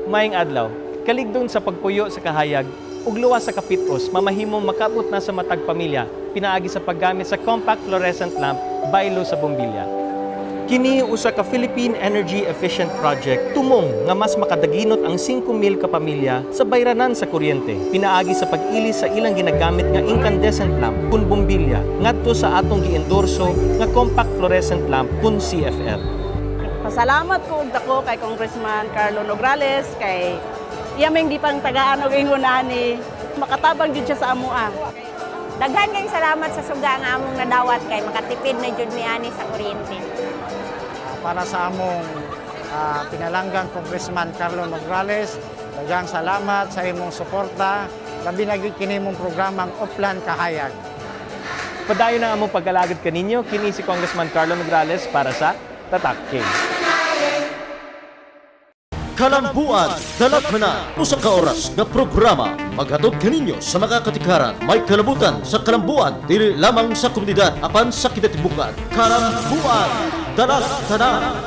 Maayong adlaw, kaligdon sa pagpuyo sa kahayag, ug luwas sa kapitos, mamahimong makaabot na sa matag pamilya, pinaagi sa paggamit sa compact fluorescent lamp, baylo sa bombilya. Kini usa ka Philippine Energy Efficient Project tumong nga mas makadaginot ang 5,000 ka pamilya sa bayranan sa kuryente, pinaagi sa pag-ilis sa ilang ginagamit nga incandescent lamp kun bombilya ngadto sa atong giendorso nga compact fluorescent lamp kun CFL. Pasalamat ko dako kay Congressman Carlo Nograles kay iyaming di pang tagaan og ingon ni makatabang jud siya sa amoa. Daghan kayong salamat sa suga nga among nadawat kay makatipid na jud mi ani sa kuryente. Para sa among pinalanggang Congressman Carlo Nograles, daghang salamat sa imong suporta labi na gyud kini imong programang Uplan Kahayag. Padayon na among pag-alagad kaninyo, kini si Congressman Carlo Nograles para sa Tatak King. Kalambuan, dalat na usa ka oras nga programa maghatod kaninyo sa mga katikaran may kalabutan sa kalambuan dili lamang sa komunidad apan sa kinatibukan. Kalambuan, dalat na.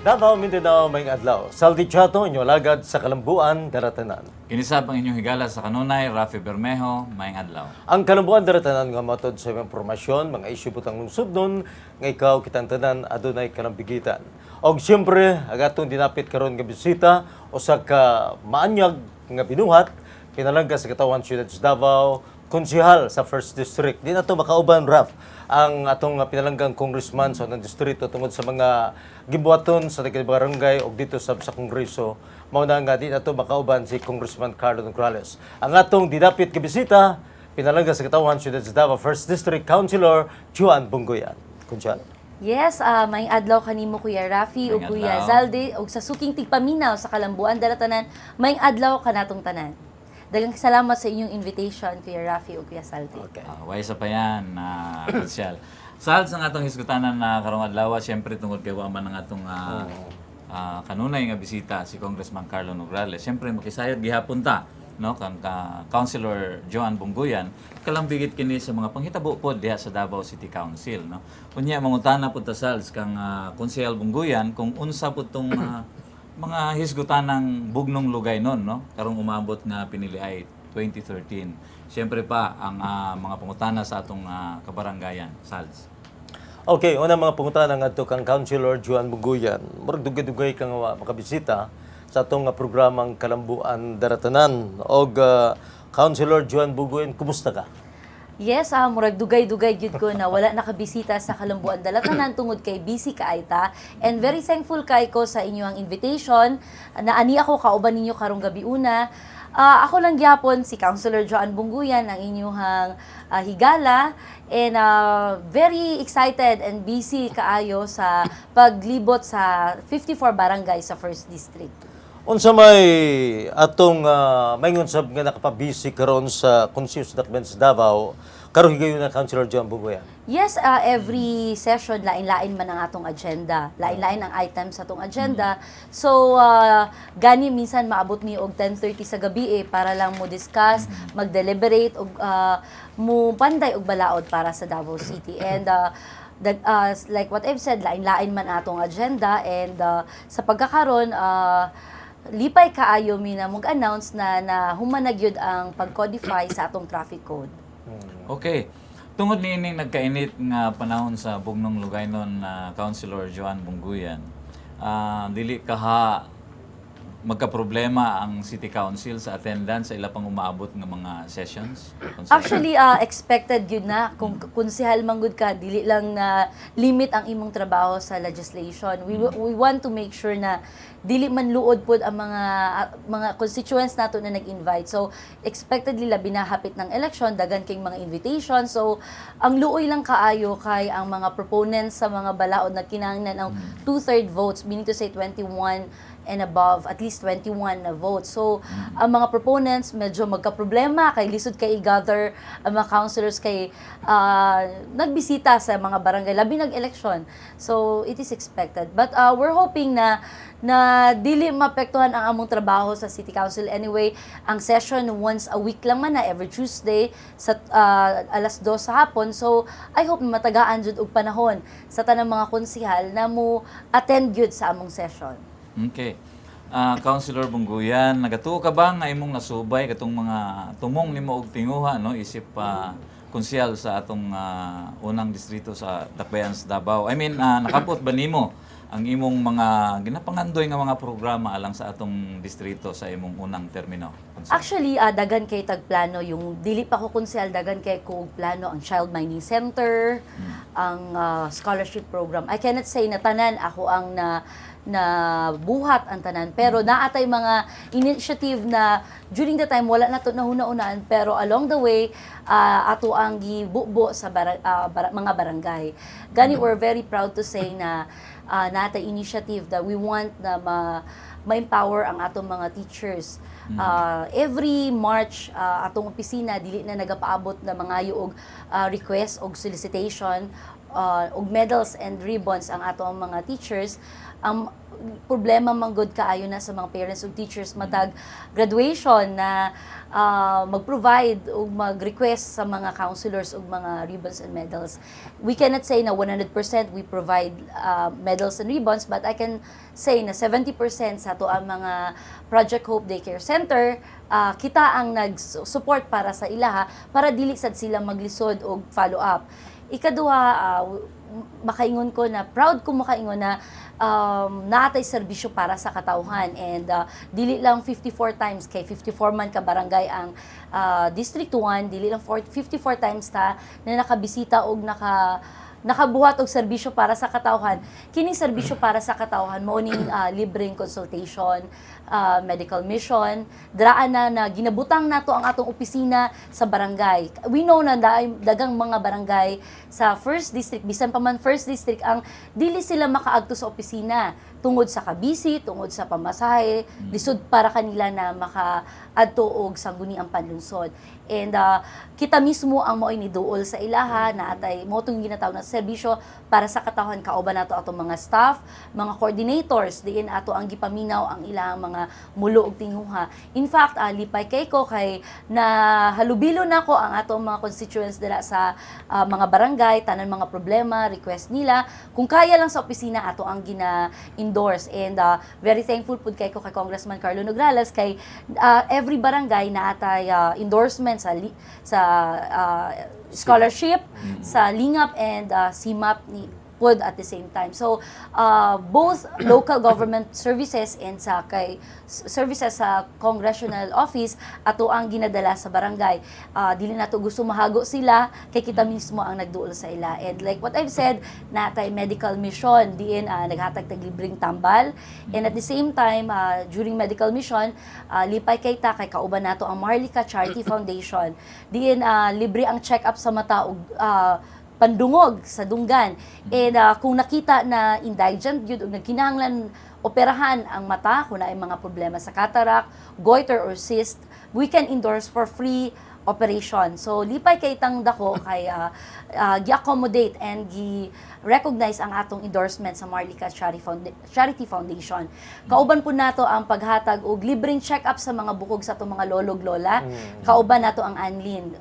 Davao, Mindanao, may adlaw. Saldi Chato, inyo lagad sa Kalambuan, Daratanan. Kinisab ang inyong higala sa kanunay, Rafi Bermejo, Maing Adlaw. Ang Kalambuan, Daratanan nga matod sa impormasyon, mga isyu butang lungsod nun, nga ikaw kitang tanan, adunay kalambigitan. Og siyempre, agatong dinapit karon nga bisita, o sa ka maanyag nga binuhat, pinalangga sa Katawan Siyudad sa Davao, konsihal sa First District. Di na ito makauban, Raf, ang atong pinalanggang congressman sa unang distrito tungod sa mga gibuhaton sa barangay o dito sa Kongreso. Mauna nga di na ito makauban si Congressman Carlo Nograles. Ang atong dinapit kabisita, pinalangga sa Katawan Siyudad sa Davao First District Councilor Juan Bungoyan. Kunsyal. Yes, may adlaw kanimo Kuya Rafi ug Kuya Zalde ug sa suking tigpaminaw sa Kalambuan Daratanan, may adlaw kanatong tanan. Daghang salamat sa inyong invitation, Kuya Rafi ug Kuya Saldi. Okay. Way sa pa yan, Marcial. Sal sa atong hisgutanan na karong adlaw, siyempre tungod kay waman ang atong kanunay nga bisita si Congressman Carlo Nograles. Siyempre makisayod gihapon ta, no, kang Councilor Joan Bungoyan, kalambigit kini sa mga panghitabo pod diha sa Davao City Council, no. Unya mangutana pud ta Sal kang Konsehal Bungoyan kung unsa pud tong mga hisgutan ng bugnong lugay nun, no? Karong umabot nga pinili ay 2013. Siyempre pa, ang mga pangutana sa atong kabaranggayan, SALS. Okay, una mga pangutana nga ito kang Councilor Juan Bungoyan. Murag dugay-dugay kang makabisita sa atong programang Kalambuan Daratanan. Og Councilor Juan Bungoyan, kumusta ka? Yes, murag dugay-dugay gyud ko na wala nakabisita sa Kalambuan Daratanan tungod kay busy kaayta, and very thankful kay ko sa inyong invitation na ani ako kauban ninyo karong gabi una. Ako lang gyapon si Councilor Joan Bungoyan ang inyong higala, and very excited and busy kaayo sa paglibot sa 54 barangay sa First District. Unsa may atong maingon sab nga nakapabisi karon sa Conscious Document sa Davao, karon higayon na Councilor Juan Bungoyan. Yes, every session lain-lain man ang atong agenda. Lain-lain ang items sa atong agenda. So gani minsan maabot mi og 10:30 sa gabi para lang mo discuss, mag-deliberate og mo panday og balaod para sa Davao City. And like what I've said, lain-lain man atong agenda, and sa pagkakaron lipay kaayo mi na mag-announce na humanag yun ang pag-codify sa atong traffic code. Okay. Tungod niining nagkainit nga panahon sa bugnong lugay nun, Councilor Joan Bungoyan, dili kaha magka-problema ang City Council sa attendance sa ila pang umaabot ng mga sessions? Actually, expected yun na. Kung konsehal manggod ka, dili lang na limit ang imong trabaho sa legislation. We want to make sure na dili man luod pod ang mga constituents nato na nag-invite. So, expectedly labi na hapit ng election, dagan kayong mga invitation. So, ang luoy lang kaayo kay ang mga proponents sa mga balaod na kinahanglan ng 2/3 votes, meaning to say 21 and above, at least 21 na votes. So, ang mga proponents medyo magka-problema kay lisod kay i-gather ang mga councilors kay nagbisita sa mga barangay labi nag-election. So, it is expected. But we're hoping na dili maapektuhan ang among trabaho sa City Council. Anyway, ang session once a week lang man na, every Tuesday sa 2:00 sa hapon. So, I hope matagaan jud og panahon sa tanang mga konsehal na mo attend gyud sa among session. Okay. Councilor Bungguyan, nagatuo ka ba nga imong nasubay katong mga tumong nimo og tinguha no isip konsyal sa atong unang distrito sa Dakbayan sa Davao? I mean, nakabot ba nimo ang imong mga ginapangandoy nga mga programa alang sa atong distrito sa imong unang termino? Konsyal? Actually, dagan kay tagplano yung dili pa ko konsyal, dagan kay ko plano ang Child Mining Center, ang scholarship program. I cannot say na tanan ako ang na buhat ang tanan, pero naatay mga initiative na during the time wala na to nahuna-unaan, pero along the way ato ang gibubo sa mga barangay. Gani, we're very proud to say na naatay initiative that we want na ma-empower ang atong mga teachers. Every March, atong opisina dili na nagapaabot na mga og request og solicitation og medals and ribbons ang atong mga teachers. Ang problema manggod kaayo na sa mga parents ug teachers matag graduation na mag-provide o mag-request sa mga counselors ug mga ribbons and medals. We cannot say na 100% we provide medals and ribbons, but I can say na 70% sa to ang mga Project Hope Daycare Center kita ang nag-support para sa ilaha para dili sad sila maglisod og follow-up. Ikaduha, makaingon ko na proud ko makaingon na naatay serbisyo para sa katawhan, and dili lang 54 times kay 54 man ka barangay ang District 1, dili lang 54 times ta na nakabisita og nakabuhat og serbisyo para sa katawhan. Kining serbisyo para sa katawhan mao ning libreng consultation, medical mission, draan na ginabutang nato ang atong opisina sa barangay. We know na dagang mga barangay sa First District, bisan pa man First District, ang dili sila makaadto sa opisina tungod sa kabisi, tungod sa pamasahe, lisod para kanila na makaadto og sangguniang panlungsod. And kita mismo ang mo'y niduol sa ilaha na atay mo itong ginatawag na serbisyo para sa katawhan. Kauban nato atong mga staff, mga coordinators, diin ato ang gipaminaw ang ilang mga mulo og tinguha. In fact, lipay kay ko kay na halubilo na ko ang atong mga constituents dira sa mga barangay, tanan mga problema, request nila. Kung kaya lang sa opisina ato ang gina-endorse. And very thankful pud kay ko kay Congressman Carlo Nograles kay every barangay na atay endorsement sa scholarship, sa Lingap and CMAP ni pod at the same time. So both local government services and sa kay services sa congressional office ato ang ginadala sa barangay. Dili nato gusto mahago sila kay kita mismo ang nagduol sa ila. And like what I've said, natay medical mission diin naghatag tag libreng tambal, and at the same time during medical mission lipay kay ta kay kauban nato ang Maharlika Charity Foundation diin libre ang check-up sa mata ug pandungog sa dunggan. And kung nakita na indigent yun, nagkinahanglan operahan ang mata, kung na ay mga problema sa cataract, goiter or cyst, we can endorse for free operation. So lipay kay tang dako kay gi-accommodate and gi-recognize ang atong endorsement sa Maharlika Charity Foundation. Kauban po nato ang paghatag og libreng check-up sa mga bukog sa atong mga lolog lola. Kauban nato ang Anlin.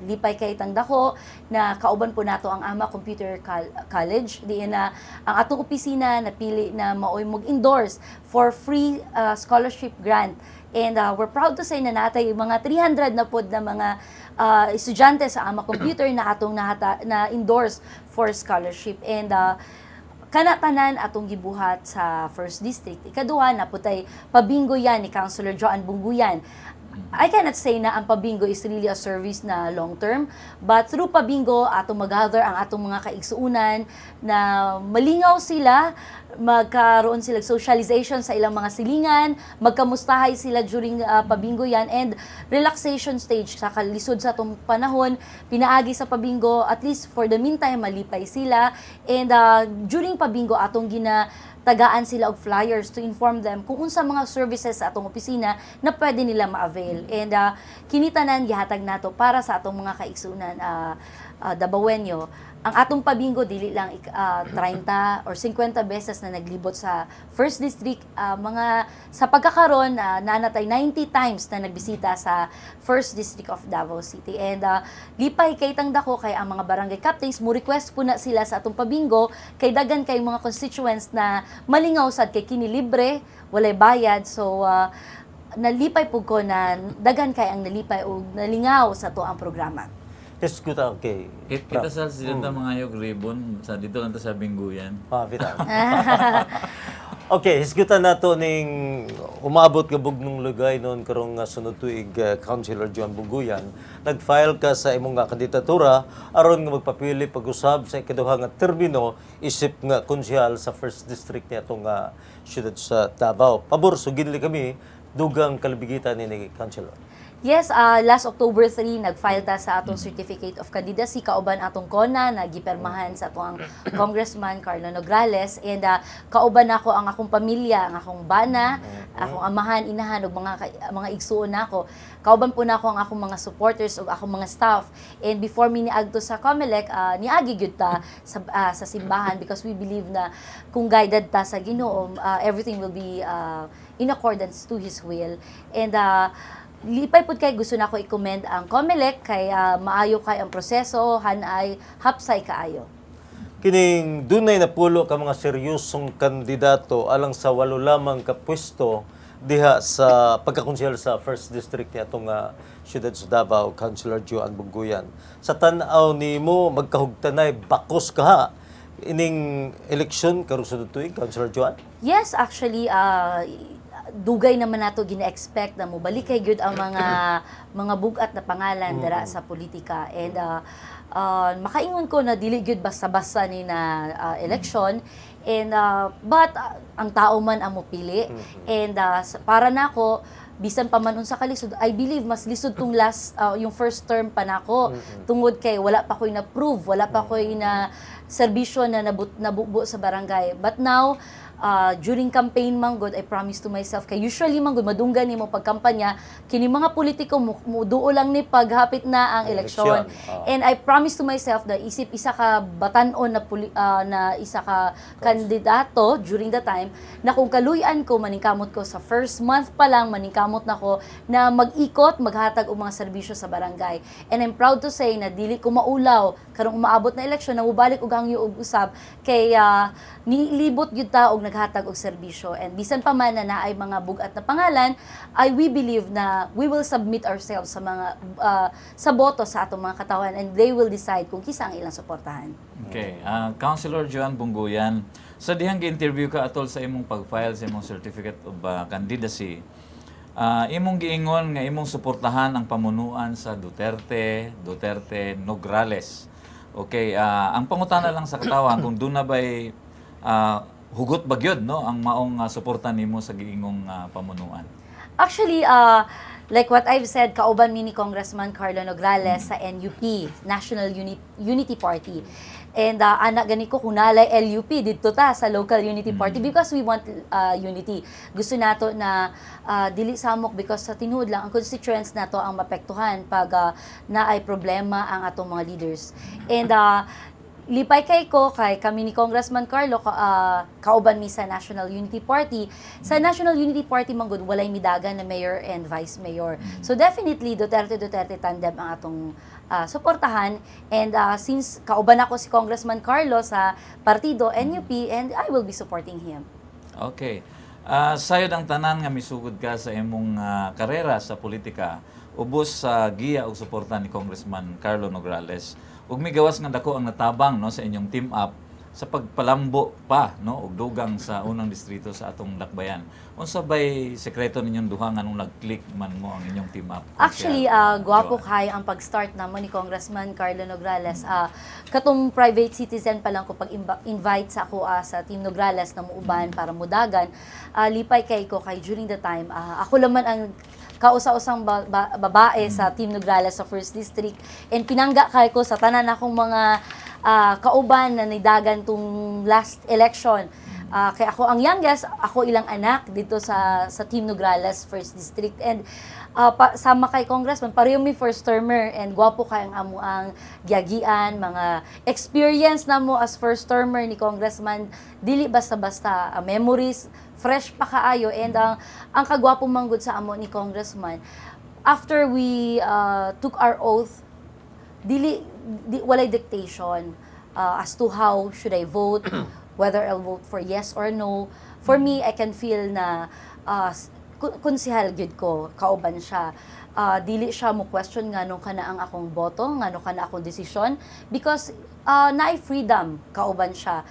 Lipay kay tang dako na kauban po nato ang Ama Computer College. Diin na ang atong opisina napili na maoy mag-endorse for free scholarship grant. And we're proud to say na natay mga 300 na pod na mga estudyante sa Ama Computer na atong na-endorse for scholarship. And kanatanan atong gibuhat sa First District. Ikaduha na putay pabingo yan ni Councilor Joan Bungguyan. I cannot say na ang pabingo is really a service na long term, but through pabingo atong mag-gather ang atong mga kaigsuunan na malingaw sila, magkaroon sila socialization sa ilang mga silingan, magkamustahay sila during pabingo yan, and relaxation stage sa kalisod sa atong panahon, pinaagi sa pabingo, at least for the meantime malipay sila, and during pabingo atong tagaan sila og flyers to inform them kung unsa mga services sa atong opisina na pwede nila ma-avail. And kinitanan gihatag nato para sa atong mga kaigsunan Dabawenyo, ang atong pabingo dili lang 30 or 50 beses na naglibot sa first district, mga sa pagkakaron nanatay 90 times na nagbisita sa first district of Davao City. And lipay kay tangdako kay ang mga barangay captains mo request po na sila sa atong pabingo kay dagan kay mga constituents na malingaw sad kay kini libre, walay bayad. So nalipay pug ko na dagan kay ang nalipay o nalingaw sa to ang programa. Hisgutan, okay. Kita sa sila mga yung ribbon, sa dito lang sa Bingguyan. Bitaw. Okay, hisgutan nato ning umabot ka bugnong lugay noon karong sunod tuig Councilor Joan Buguyan. Nag-file ka sa imong nga kandidatura aron nga magpapili pag-usab sa ikaduha nga termino isip nga konsyal sa first district niya itong siyudad sa Davao. Pabor, sugidli kami dugang kalabigitan ni Councilor. Yes, last October 3, nag-file ta sa atong Certificate of Candidacy, kauban atong kona, nagipermahan sa atong Congressman Carlo Nograles, and kauban ako ang akong pamilya, ang akong bana, akong amahan, inahan, ug mga igsuon nako. Kauban po nako ang akong mga supporters ug akong mga staff. And before mi niadto sa COMELEC, niagi gyud ta sa simbahan because we believe na kung guided ta sa Ginoo, everything will be in accordance to His will. And lipay pud kay gusto nako i-commend ang COMELEC kay maayo kay ang proseso, hanay hapsay kaayo. Kining dunay napulo ka mga seryosong kandidato alang sa 8 lamang ka pwesto diha sa pagkakonsyel sa first district niya itong siyudad sa Davao, Councilor Joan Buguyan. Sa tan-aw nimo magkahugtanay bakos ka ining eleksyon karong sunod tuig, Councilor Joan? Yes, actually dugay naman nato gina-expect na mobalik kay gyud ang mga bugat na pangalan dara sa politika. And makaingon ko na dili gyud basta-basta ni na election. And but ang tao man ang mopili. And para nako bisan pa man unsa ka lisod, I believe mas lisod tong last yung first term pa nako tungod kay wala pa koy na prove, wala pa koy na serbisyo na nabubo sa barangay. But now during campaign manggod, I promise to myself kay usually manggod madunggan nimo pagkampanya kini mga politiko muduo lang ni paghapit na ang eleksyon. And I promise to myself na isip isa ka batan-on na isa ka kandidato during the time na kung kaluy-an ko maningkamot ko sa first month pa lang maningkamot nako na mag-ikot maghatag og mga serbisyo sa barangay. And I'm proud to say na dili ko maulaw karong umaabot na eleksyon na mubalik og hangyo og usab kay nilibot gyud ta og naghatag og serbisyo. And bisan pa man na naay mga bugat na pangalan, we believe na we will submit ourselves sa mga sa boto sa atong mga katawan and they will decide kung kisa ang ilang suportahan. Okay, Councilor Joan Buguyan, sa dihang gi-interview ka atol sa imong pag-file sa imong Certificate of Candidacy, imong giingon nga imong suportahan ang pamunuan sa Duterte Nograles. Okay, ang pangutana lang sa katawan kung doon na ba'y hugot bagyod no ang maong suporta nimo sa giingong pamunuan. Actually, like what I've said, kauban mi ni Congressman Carlo Nograles sa NUP, National Unity Party. And anak gani ko kung nalay LUP dito ta sa local unity party because we want unity. Gusto nato na dili samok because sa tinuod lang ang constituents nato ang mapektuhan pag naay problema ang atong mga leaders. And lipay kay ko kay kami ni Congressman Carlo kauban mi sa National Unity Party. Sa National Unity Party manggod walay midagan na mayor and vice mayor. So definitely Duterte tandem ang atong suportahan. And since kauban ako si Congressman Carlo sa partido NUP and I will be supporting him. Okay. Sayod ang tanan nga misugod ka sa imong karera sa politika ubos sa giya og suporta ni Congressman Carlo Nograles. Ug may gawas nga dako ang natabang no sa inyong team up sa pagpalambo pa no og dugang sa unang distrito sa atong Dakbayan. Unsa bay sekreto ninyong duha nga nung nag-click man mo ang inyong team up? Actually, gwapo kay ang pag-start naman ni Congressman Carlo Nograles. Katong private citizen pa lang ko pag-invite sa ako sa Team Nograles na muuban para mudagan. Lipay kay ko kay during the time ako laman ang kausa-usang babae sa Team Nograles sa First District and pinangga kay ko sa tanan akong mga kauban na nidagan tung last election. Kaya ako ang youngest, ako ilang anak dito sa Team Nograles First District. And sama kay Congressman, pareho mi first termer and gwapo kay ang amo ang giagian, mga experience na mo as first termer ni Congressman, dili basta-basta memories, fresh pa kaayo. And ang kagwapo manggod sa amo ni Congressman, after we took our oath, walay dictation as to how should I vote, whether I'll vote for yes or no. For me, I can feel na konsehal gyud ko, kauban siya. Dili siya mo question ngano kana ang akong boto, ngano kana akong desisyon, because naay freedom, kauban siya.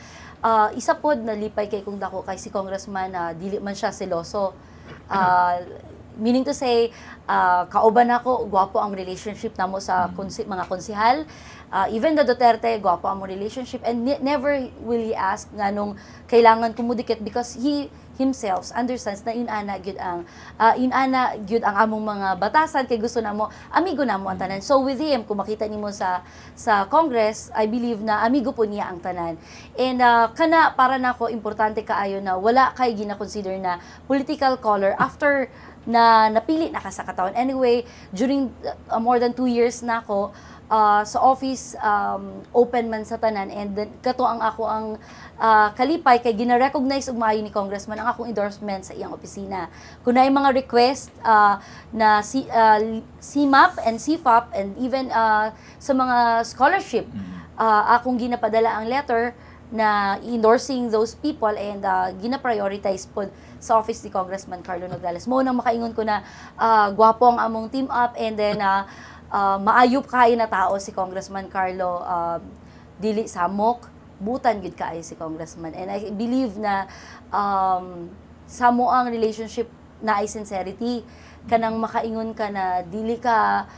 Isa pod nalipay kay kung dako kay si Congressman, dili man siya seloso. Meaning to say, kauban ako, gwapo ang relationship namo sa mga konsehal. Even the Duterte, gwapo ang relationship, and never will he ask nganong kailangan kumudikit, because he himself understands na inana gyud ang among mga batasan, kay gusto namo amigo namo ang tanan. So with him, kung makita nimo sa Congress, I believe na amigo po niya ang tanan. And kana para nako importante kaayo na wala kay gina-consider na political color after na napili na ka sa katawan. Anyway, during more than 2 years na ako sa office, open man sa tanan, and then kato ang ako ang kalipay kay gina-recognize ug maayo ni Congressman ang akong endorsement sa iyang opisina. Kung naay mga request na CMAP and CFAP and even sa mga scholarship, akong ginapadala ang letter na endorsing those people, and gina-prioritize po sa office ni Congressman Carlo Nograles. Mo nang makaingon ko na gwapo ang among team up, and then maayop kayo na tao si Congressman Carlo, dili samok, butan gud kaayo si Congressman. And I believe na samo ang relationship na ay sincerity, kanang makaingon ka na dili ka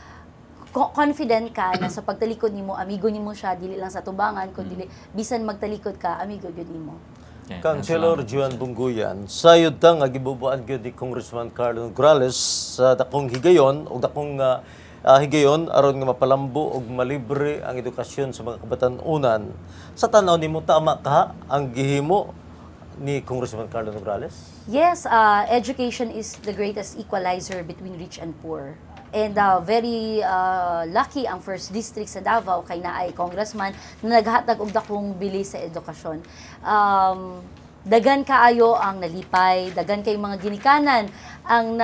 confident ka na sa pagtalikod nimo, amigo nimo siya, dili lang sa tubangan, kundi bisan magtalikod ka, amigo gyud nimo. Okay, Councilor Juan Bunguyan, sayod ta nga gibubuan gyud ni Congressman Carlo Nograles sa dakong higayon o dakong higayon aron nga mapalambo og malibre ang edukasyon sa mga kabatan-unan. Sa tanaw nimo, tama ka ang gihimo ni Congressman Carlo Nograles? Yes, education is the greatest equalizer between rich and poor. And very lucky ang first district sa Davao kay naay congressman na naghatag og dakong bili sa edukasyon. Dagan kaayo ang nalipay, dagan kay mga ginikanan ang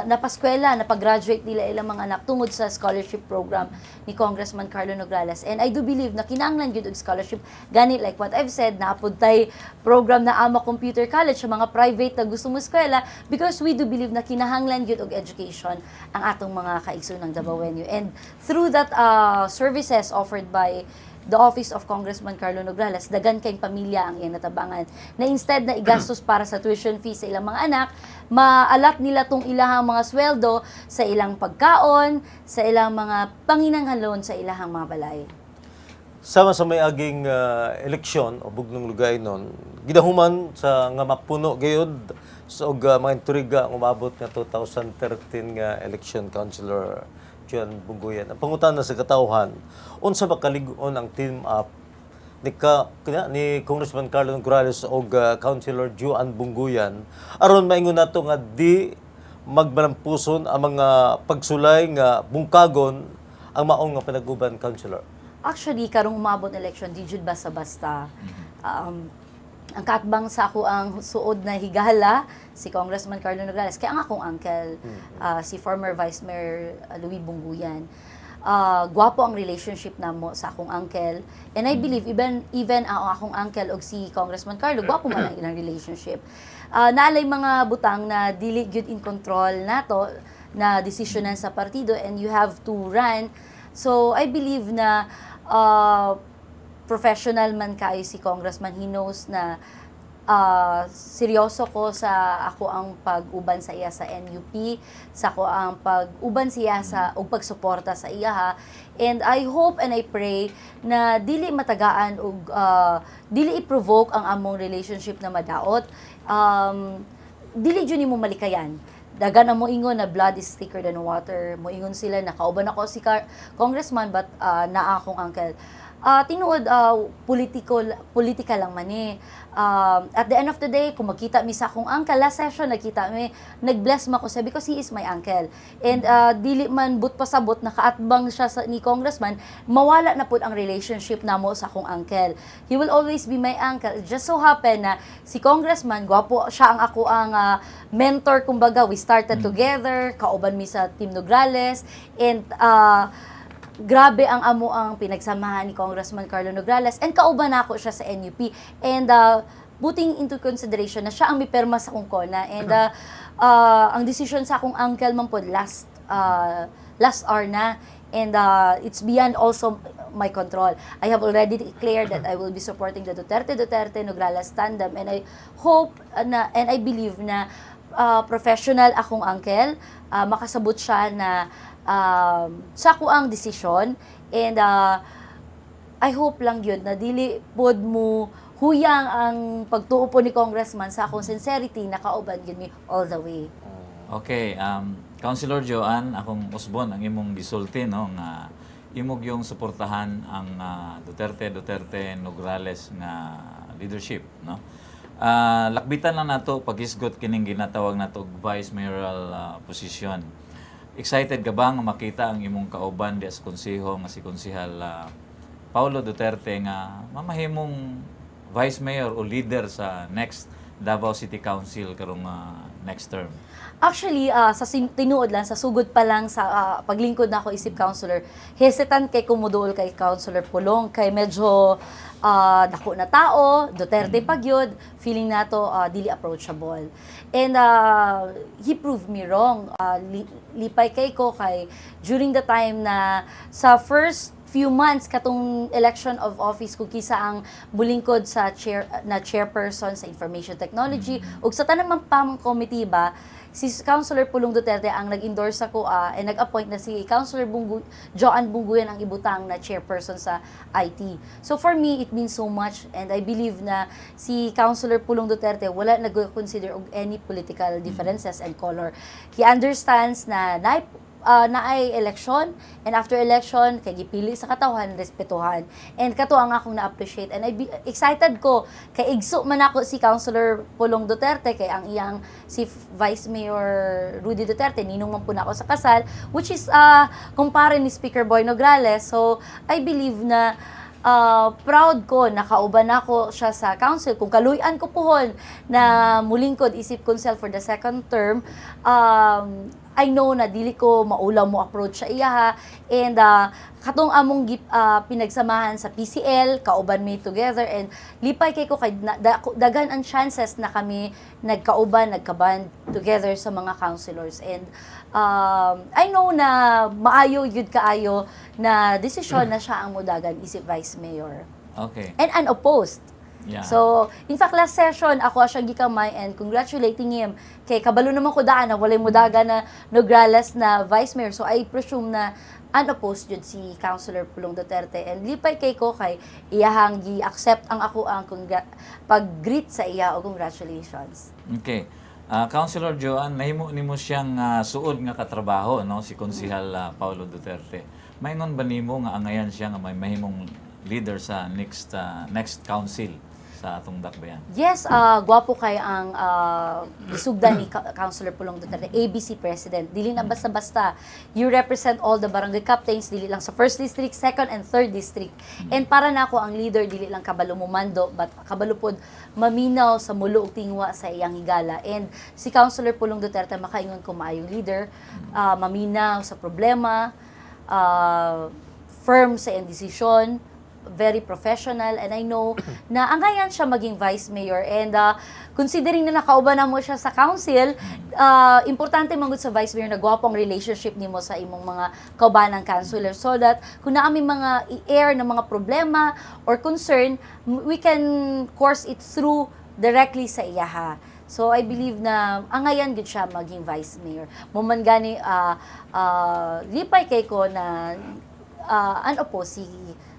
napaskwela, napag-graduate nila ilang mga anak tungod sa scholarship program ni Congressman Carlo Nograles. And I do believe na kinahanglan gyud og scholarship, gani like what I've said, naapod tay program na Ama Computer College sa mga private na gusto mo eskwela, because we do believe na kinahanglan gyud og education ang atong mga kaigsoonang Davaoenyo. And through that services offered by the office of Congressman Carlo Nograles, dagan kayong pamilya ang iyang natabangan, na instead na igastos para sa tuition fee sa ilang mga anak, maalat nila tong ilahang mga sweldo sa ilang pagkaon, sa ilang mga panginanghalon sa ilahang mga balay. Sama sa may aging eleksyon o bugnong lugay nun, gidahuman sa nga mapuno gayud sa mga intriga ang umabot nga 2013 nga election, Councilor Juan Bunguyan. Ang pangutan na sa katauhan, unsa ba kalig-on ang team up ni Congressman Carlo Nograles o Councilor Juan Bunguyan aron maingon nato nga di magbalampuson ang mga pagsulay nga bungkagon ang maong nga panaguban, Councilor? Actually, karong umabot na election, di jud basta-basta. Ang katbang sa ako ang suod na higala, si Congressman Carlo Nograles, kaya ang akong uncle, si former Vice Mayor Louis Bunguyan. Gwapo ang relationship namo sa akong uncle. And I believe even ang akong uncle o si Congressman Carlo, gwapo man ang ilang relationship. Naalay mga butang na dili gyud in control nato na desisyonan sa partido, and you have to run. So I believe na professional man kayo si Congressman, he knows na seryoso ko sa ako ang pag-uban sa iya sa NUP, sa ako ang pag-uban siya sa ug pagsuporta sa iya ha. And I hope and I pray na dili matagaan ug dili i-provoke ang among relationship na madaot. Dili jud nimo malikayan. Dagan na mo ingon na blood is thicker than water. Mo ingon sila na kauban ako si Congressman, but naa akong uncle. tinuod politika lang man eh. At the end of the day, kung magkita mi sa akong uncle, last session nagkita mi, nag-bless ma ko siya because he is my uncle. And dili man but pasabot nakaatbang siya ni congressman, mawala na pud ang relationship namo sa akong uncle. He will always be my uncle. It just so happen na si congressman, gwapo siya ang ako ang mentor, kumbaga. We started together, kauban mi sa Team Nograles, and grabe ang amo ang pinagsamahan ni Congressman Carlo Nograles, and kauban ako siya sa NUP, and putting into consideration na siya ang mipirma sa akong kona, and ang decision sa akong uncle man po last hour na, and it's beyond also my control. I have already declared that I will be supporting the Duterte Nograles tandem, and I hope and I believe na professional akong uncle, makasabot siya na sa ako ang desisyon, and I hope lang yun na dili pod mo huyang ang pagtuo po ni congressman sa akong sincerity na kauban yun mi all the way. Okay, Councilor Joanne, akong usbon ang imong gisulti, no, nga imog yung suportahan ang Duterte Nograles nga leadership, no. Lakbitan lang nato paghisgot kining ginatawag nato vice mayoral position. Excited ka ba nga makita ang imong kauban di sa konseho nga si Konsehal Paulo Duterte nga mamahimong vice mayor o leader sa next Davao City Council karong next term? Actually, sa tinuod lang, sa sugod pa lang sa paglingkod na ako isip counselor, hesitant kay kumuduol kay Councilor Pulong, kay medyo dako na tao, Duterte pagyod, feeling nato dili approachable. And he proved me wrong. Lipay kay ko kay during the time na sa first few months katong election of office kung kisa ang bulingkod sa chairperson sa information technology ug sa tanang pamang committee ba, si Councilor Pulong Duterte ang nag-endorse ako and nag-appoint na si Councilor Joan Bunguyan ang ibutang na chairperson sa IT. So for me, it means so much, and I believe na si Councilor Pulong Duterte wala nag-consider of any political differences and color. He understands na naay election, and after election kay gipili sa katawhan, respetuhan, and kato ang akong na-appreciate, and excited ko kay igso man ako si Councilor Pulong Duterte kay ang iyang si Vice Mayor Rudy Duterte ninong man po na ako sa kasal, which is kumpare ni Speaker Boy Nograles. So I believe na proud ko nakauban ako siya sa council. Kung kaluyan ko pohon na mulingkod isip council for the second term, I know na dili ko maulaw mo approach sa iya, and katong among pinagsamahan sa PCL, kauban me together, and lipay kay ko kay dagan ang chances na kami nagkaband together sa mga councilors, and I know na maayo yun kaayo na desisyon na siya ang mudagan isip vice mayor. Okay. And unopposed. Yeah. So, in fact, last session, ako siya gikamay and congratulating him. Kay kabalo naman ko daan na walay mudaga na Nograles na vice mayor. So, I presume na unopposed yun si Councilor Pulong Duterte. And lipay kay ko kay iyahang gi-accept ang ako ang pag-greet sa iya o congratulations. Okay. Councilor Joanne, nahimo nimo siyang suod nga katrabaho, no, si Konsehal Paulo Duterte. Maingon ba nimo nga angayan siya nga may mahimong leader sa next council sa atong dakbayan? Yes, gwapo kay ang gisugdan ni Councilor Pulong Duterte, ABC President. Dili na basta-basta. You represent all the barangay captains, dili lang sa 1st District, 2nd and 3rd District. And para nako ang leader, dili lang kabalo mumando, but kabalo pod maminaw sa mulo ug tingwa sa iyang higala. And si Councilor Pulong Duterte makaingon ko maayong leader, maminaw sa problema, firm sa iyang desisyon, very professional, and I know na angayan siya maging vice mayor, and considering na nakauban na mo siya sa council, importante mangud sa vice mayor na gwapong relationship nimo sa imong mga kaubanang councilor, so that kung naami mga i-air na mga problema or concern, we can course it through directly sa iyaha. So I believe na angayan gud siya maging vice mayor. Muman gani lipay kay ko na unopposed si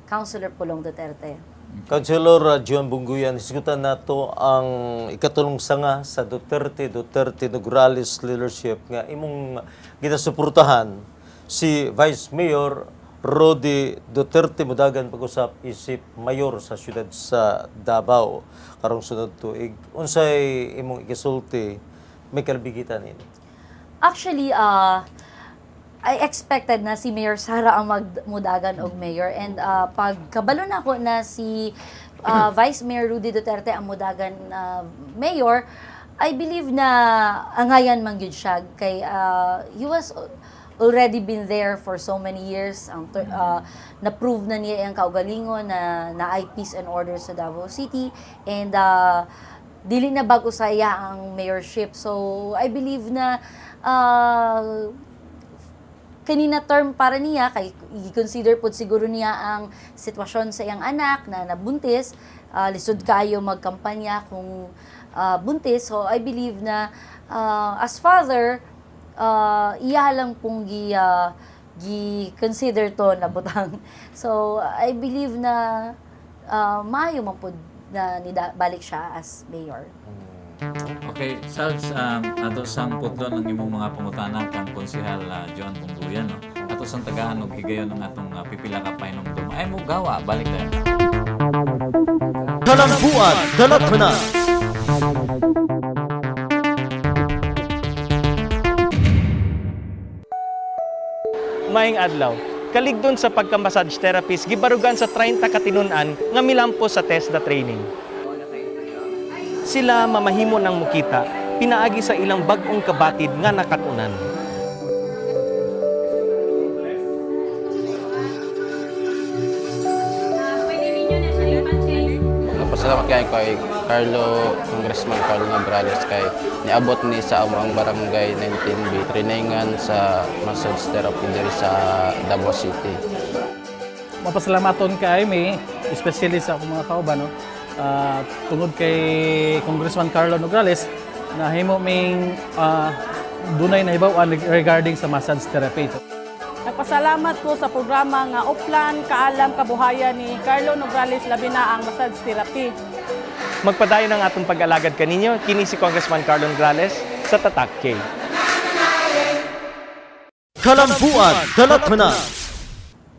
Councilor Pulong Duterte. Councilor John Bunguyan, hisgutan nato ang ikatulong sanga sa Duterte Nograles leadership nga imong ginasuportahan si Vice Mayor Rodi Duterte mudagan pag-usap isip mayor sa siyudad sa Davao karong sunod tuig. Unsay imong ikisulti may kalabigitan ini? Actually, I expected na si Mayor Sara ang magmudagan og mayor, and pag kabalo na ako na si Vice Mayor Rudy Duterte ang mudagan mayor, I believe na angayan man gyud siya kay he was already been there for so many years. Na-prove na niya ang kaugalingon na ay peace and order sa Davao City, and dili na bago sa iya ang mayorship. So I believe na kanina term para niya, kay i-consider po siguro niya ang sitwasyon sa iyang anak na nabuntis, lisod kayo magkampanya kung buntis. So I believe na as father, iya lang pong gi-consider to na butang. So I believe na maayo man po na balik siya as mayor. Okay, Salz, ato sang pudlon ang imong mga pangutana kang konsehal John Bungguyan, no? Ato sang tagahan og higayon ng atong pipila ka painomdom. Ay mo gawa, balik tayo. Kalambuan, Dalatana. Maayong adlaw. Kaligdon sa pagka-massage therapist, gibarugan sa 30 katinunan nga milampo sa TESDA training. Sila mamahimo ng mukita, pinaagi sa ilang bag-ong kabatid nga nakatunan. Nagpasalamat kayo kay Congressman Carlo Nograles kay niabot ni sa among barangay 19B trainingan sa massage therapy diri sa Davao City. Mapasalamaton kay may especially sa akong mga kauban, no? Tungod kay Congressman Carlo Nograles na himo ming dunay na hibaw regarding sa massage therapy. Nagpasalamat ko sa programa nga Uplan Kaalam Kabuhayan ni Carlo Nograles labi na ang massage therapy. Magpadayon ang atong pag-alagad kaninyo, kini si Congressman Carlo Nograles sa Tatak K. Kalambuan, Dalatana.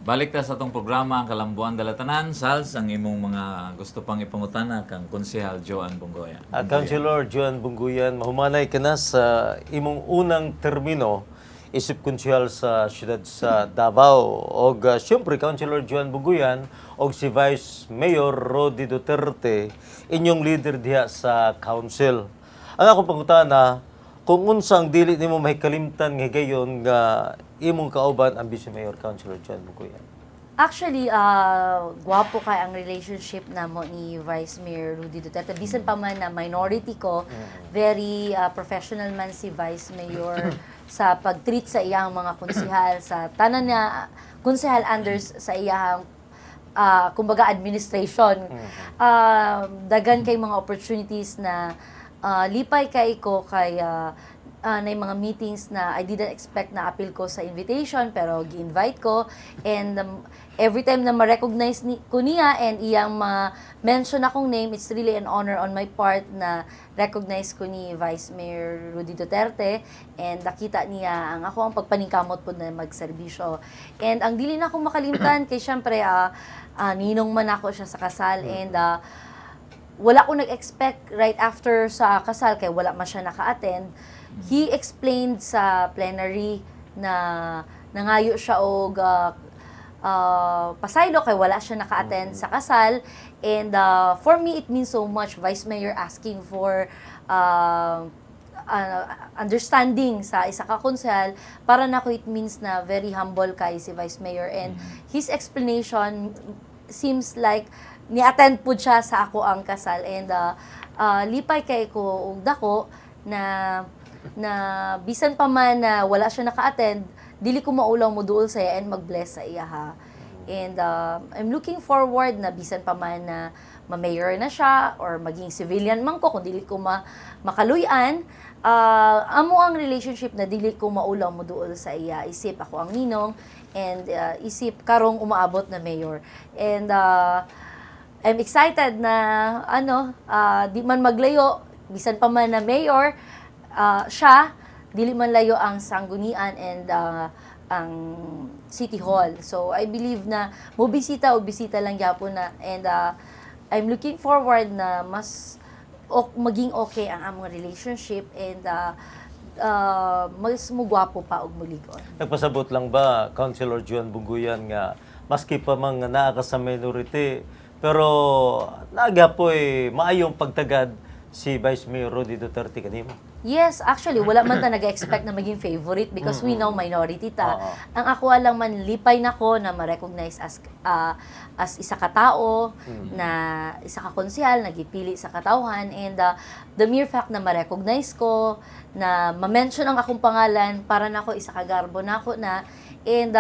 Balik ta sa atong programa ang Kalambuan Dalatanan. Salz, ang imong mga gusto pang ipangutana kang konsehal Joan Bunggoyan. Councilor Joan Bungguyan, mahumanay ka na sa imong unang termino isip konsyal sa siyudad sa Davao. O siyempre, Councilor Joan Bungguyan o si Vice Mayor Rodi Duterte, inyong leader diha sa council. Ang akong pangutana, kung unsang dili nimo mahikalimtan nga gayon nga imong kauban ang Vice Mayor Councilor Joan Bungguyan. Actually, gwapo kay ang relationship namo ni Vice Mayor Rudy Duterte. Bisan pa man na minority ko, very professional man si Vice Mayor sa pag-treat sa iyang mga konsehal, sa tanan na konsehal under sa iyang kumbaga administration. Dagan kay mga opportunities na lipay kay ko kay na yung mga meetings na I didn't expect na appeal ko sa invitation pero gi-invite ko, and every time na ma-recognize ko niya and iyang ma-mention akong name, it's really an honor on my part na recognize ko ni Vice Mayor Rudy Duterte, and nakita niya ang ako ang pagpaningkamot po na magserbisyo. And ang dili na akong makalimtan kay syempre ninong man ako siya sa kasal, and wala ko nag-expect right after sa kasal kay wala man siya naka-attend. He explained sa plenary na nangayo siya og pasaylo kay wala siya naka-attend sa kasal, and for me it means so much, Vice Mayor asking for understanding sa isa ka konsehal. Para nako it means na very humble kay si Vice Mayor, and his explanation seems like ni-attend po siya sa ako ang kasal, and lipay kay ko og dako na bisan pa man na wala siya naka-attend, dili ko maulaw mo duol sa iya and mag-bless sa iya ha. And I'm looking forward na bisan pa man na ma-mayor na siya or maging civilian man ko, kung dili ko makaluyan, amo ang relationship na dili ko maulaw mo duol sa iya. Isip ako ang ninong, and isip karong umaabot na mayor. And I'm excited na di man maglayo, bisan pa man na mayor, siya, dili man layo ang sanggunian and ang City Hall. So I believe na mo bisita o bisita lang gyapon na, and I'm looking forward na mas maging okay ang among relationship, and mas mugwapo pa og muligon. Nagpasabot lang ba, Councilor Juan Bunguyan, nga maski pa man nga naa ka sa minority, pero nagapoy maayong pagtagad si Vice Mayor Rodi Duterte kanimo? Yes, actually, wala man ta nag-expect na maging favorite because we know minority ta. Ang ako lang man, lipay na ko na ma-recognize as isa ka tao, na isa ka konsehal, nagipili sa katawhan, and the mere fact na ma-recognize ko, na ma-mention ang akong pangalan, para na ako isa ka garbo na ako na, and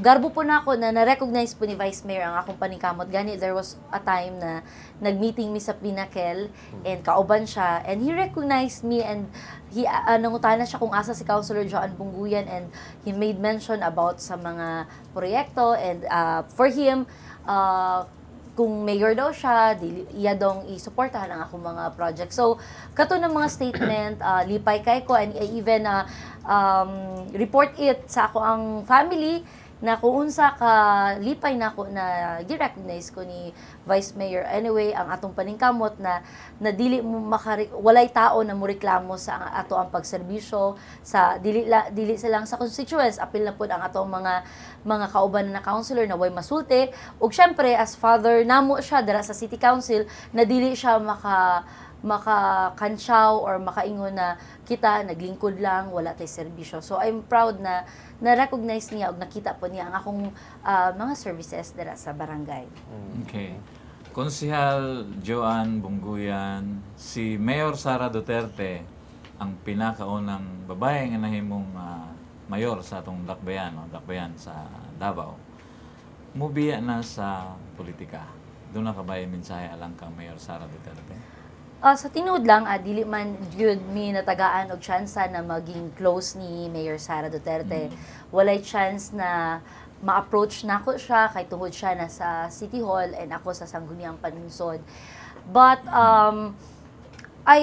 garbo po na ako na na-recognize po ni Vice Mayor ang akong paningkamot. Gani, there was a time na nag-meeting mi sa Pinnacle, and kauban siya, and he recognized me, and he nangutan na siya kung asa si Councilor Joan Bunguyan, and he made mention about sa mga proyekto, and for him, kung mayor daw siya, iya dong isuportahan ang akong mga project. So, kato ng mga statement, lipay kay ko, and I even report it sa ako ang family, na kung unsa ka lipay na ako na gi-recognize ko ni Vice Mayor. Anyway, ang atong paningkamot na dili mo walay tao na mo reklamo sa ato ang pagserbisyo, sa dili sa lang sa constituents, apil na pud ang atong mga kauban na councilor na way masulte, ug syempre as father namo siya dira sa City Council, na dili siya makakansyaw or makaingon na kita naglingkod lang, wala tay serbisyo. So I'm proud na na-recognize niya o nakita po niya ang akong mga services dira sa barangay. Okay. Konsehal Joan Bunguyan, si Mayor Sara Duterte ang pinakaunang babae nga nahimong mayor sa atong Dakbayan sa Davao. Mubiya na sa politika. Doon na kabayan mensahe alang kang Mayor Sara Duterte. Sa tinuod lang, dili man gyud mi natagaan og tsansa na maging close ni Mayor Sara Duterte. Walay chance na ma-approach nako siya kay tungod siya na sa City Hall and ako sa Sangguniang Panunsod. But I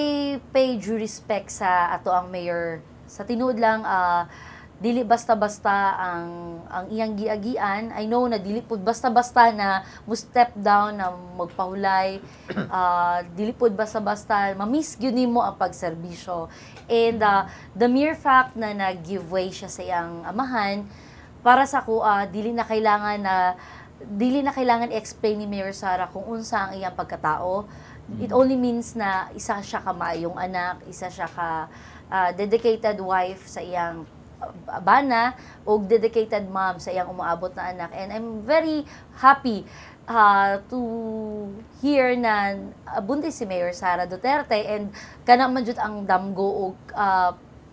pay due respect sa ato ang mayor. Sa tinuod lang, dili basta-basta ang iyang giagian. I know na dili pud basta-basta na mo step down na magpahulay. Dili pud basta-basta ma-miss gyud nimo ang pagserbisyo. And the mere fact na nag-give way siya sa iyang amahan, para sa ko dili na kailangan i-explain ni Mayor Sara kung unsa ang iyang pagkatao. It only means na isa siya ka maayong anak, isa siya ka dedicated wife sa iyang bana, o dedicated mom sa iyang umaabot na anak. And I'm very happy to hear na buntis si Mayor Sara Duterte, and kana man jud ang damgo og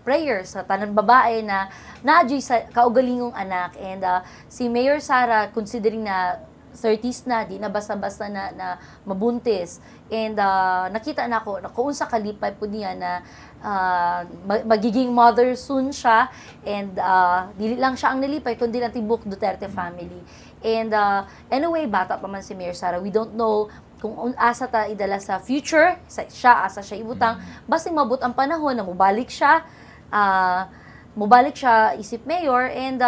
prayer sa tanan babae na naadyoy sa kaugalingong anak. And si Mayor Sara, considering na 30s na, di na basta-basta na mabuntis. And nakita na ako na kung unsa kalipay po niya na magiging mother soon siya, and dili lang siya ang nalipay kundi ang tibok Duterte family. And anyway, bata pa man si Mayor Sara, we don't know kung asa ta idala sa future, asa siya ibutang, basta mabot ang panahon na mubalik siya isip mayor, and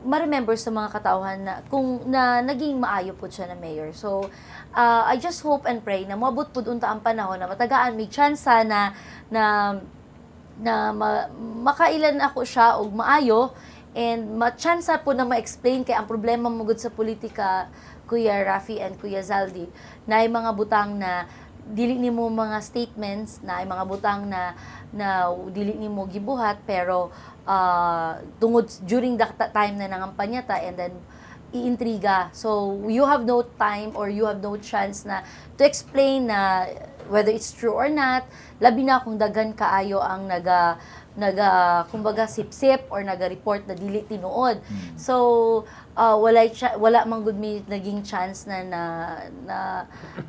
ma-remember sa mga katauhan na kung naging maayo po siya na mayor. So, I just hope and pray na moabot pud unta ang panahon na matagaan may tsansa na makailan ako siya og maayo, and ma-tsansa po na ma-explain kay ang problema mo gud sa politika, Kuya Rafi and Kuya Zaldi, na ay mga butang na dili nimo mga statements, na ay mga butang na dili nimo gibuhat, pero tungod during the time na nangampanya ta, and then iintriga. So you have no time or you have no chance na to explain na whether it's true or not. Labi na kung daghan kaayo ang kumbaga sip-sip or naga-report na dili tinuod. So wala man gud mi naging chance na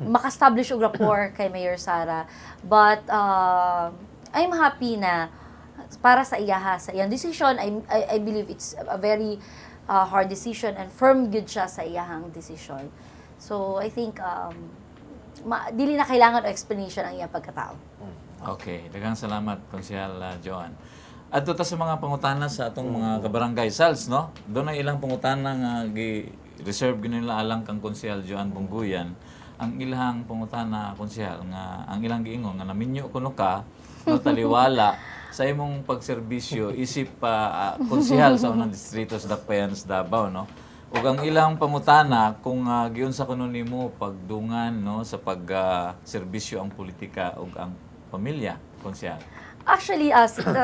maka-establish og rapport kay Mayor Sara. But I'm happy na para sa iyang decision. I believe it's a very hard decision, and firm good siya sa iyang decision. So I think dili na kailangan o explanation ang iyang pagkatao. Okay, daghang salamat Konsehal Joan. Adto ta sa mga pangutana sa atong mga kabarangay Sals, no? Doon ay ilang pangutana nga reserve nila alang kang konsyal Joan Bungguyan. Ang ilang pangutana konsyal nga ang ilang giingon nga naminyo kuno ka no taliwala sa imong pagserbisyo isip pa konsyal sa unang distrito sa Dakbayan sa Davao, no? Ug ang ilang pangutana kung giunsa kuno nimo pagdungan no sa serbisyo ang politika ug ang pamilya konsyal. Actually,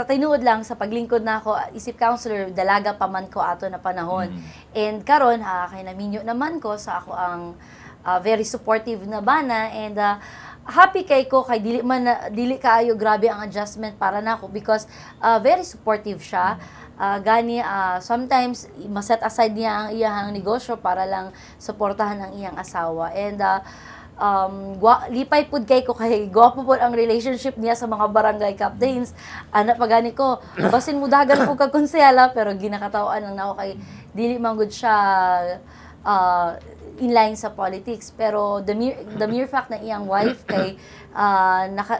tinuod lang sa paglingkod na ako, isip counselor, dalaga pa man ko ato na panahon. And karon kay naminyo naman ko sa ako ang very supportive na bana, and happy kay ko kay dili kaayo grabe ang adjustment para nako because very supportive siya. Sometimes maset aside niya ang iyang negosyo para lang suportahan ang iyang asawa. And lipay pud kay ko kay gwapo pud ang relationship niya sa mga barangay captains. Ana pagani ko, basin mudagan ko kag konsehala pero ginakatawan lang nako kay dili man gud siya in line sa politics, pero the mere fact na iyang wife kay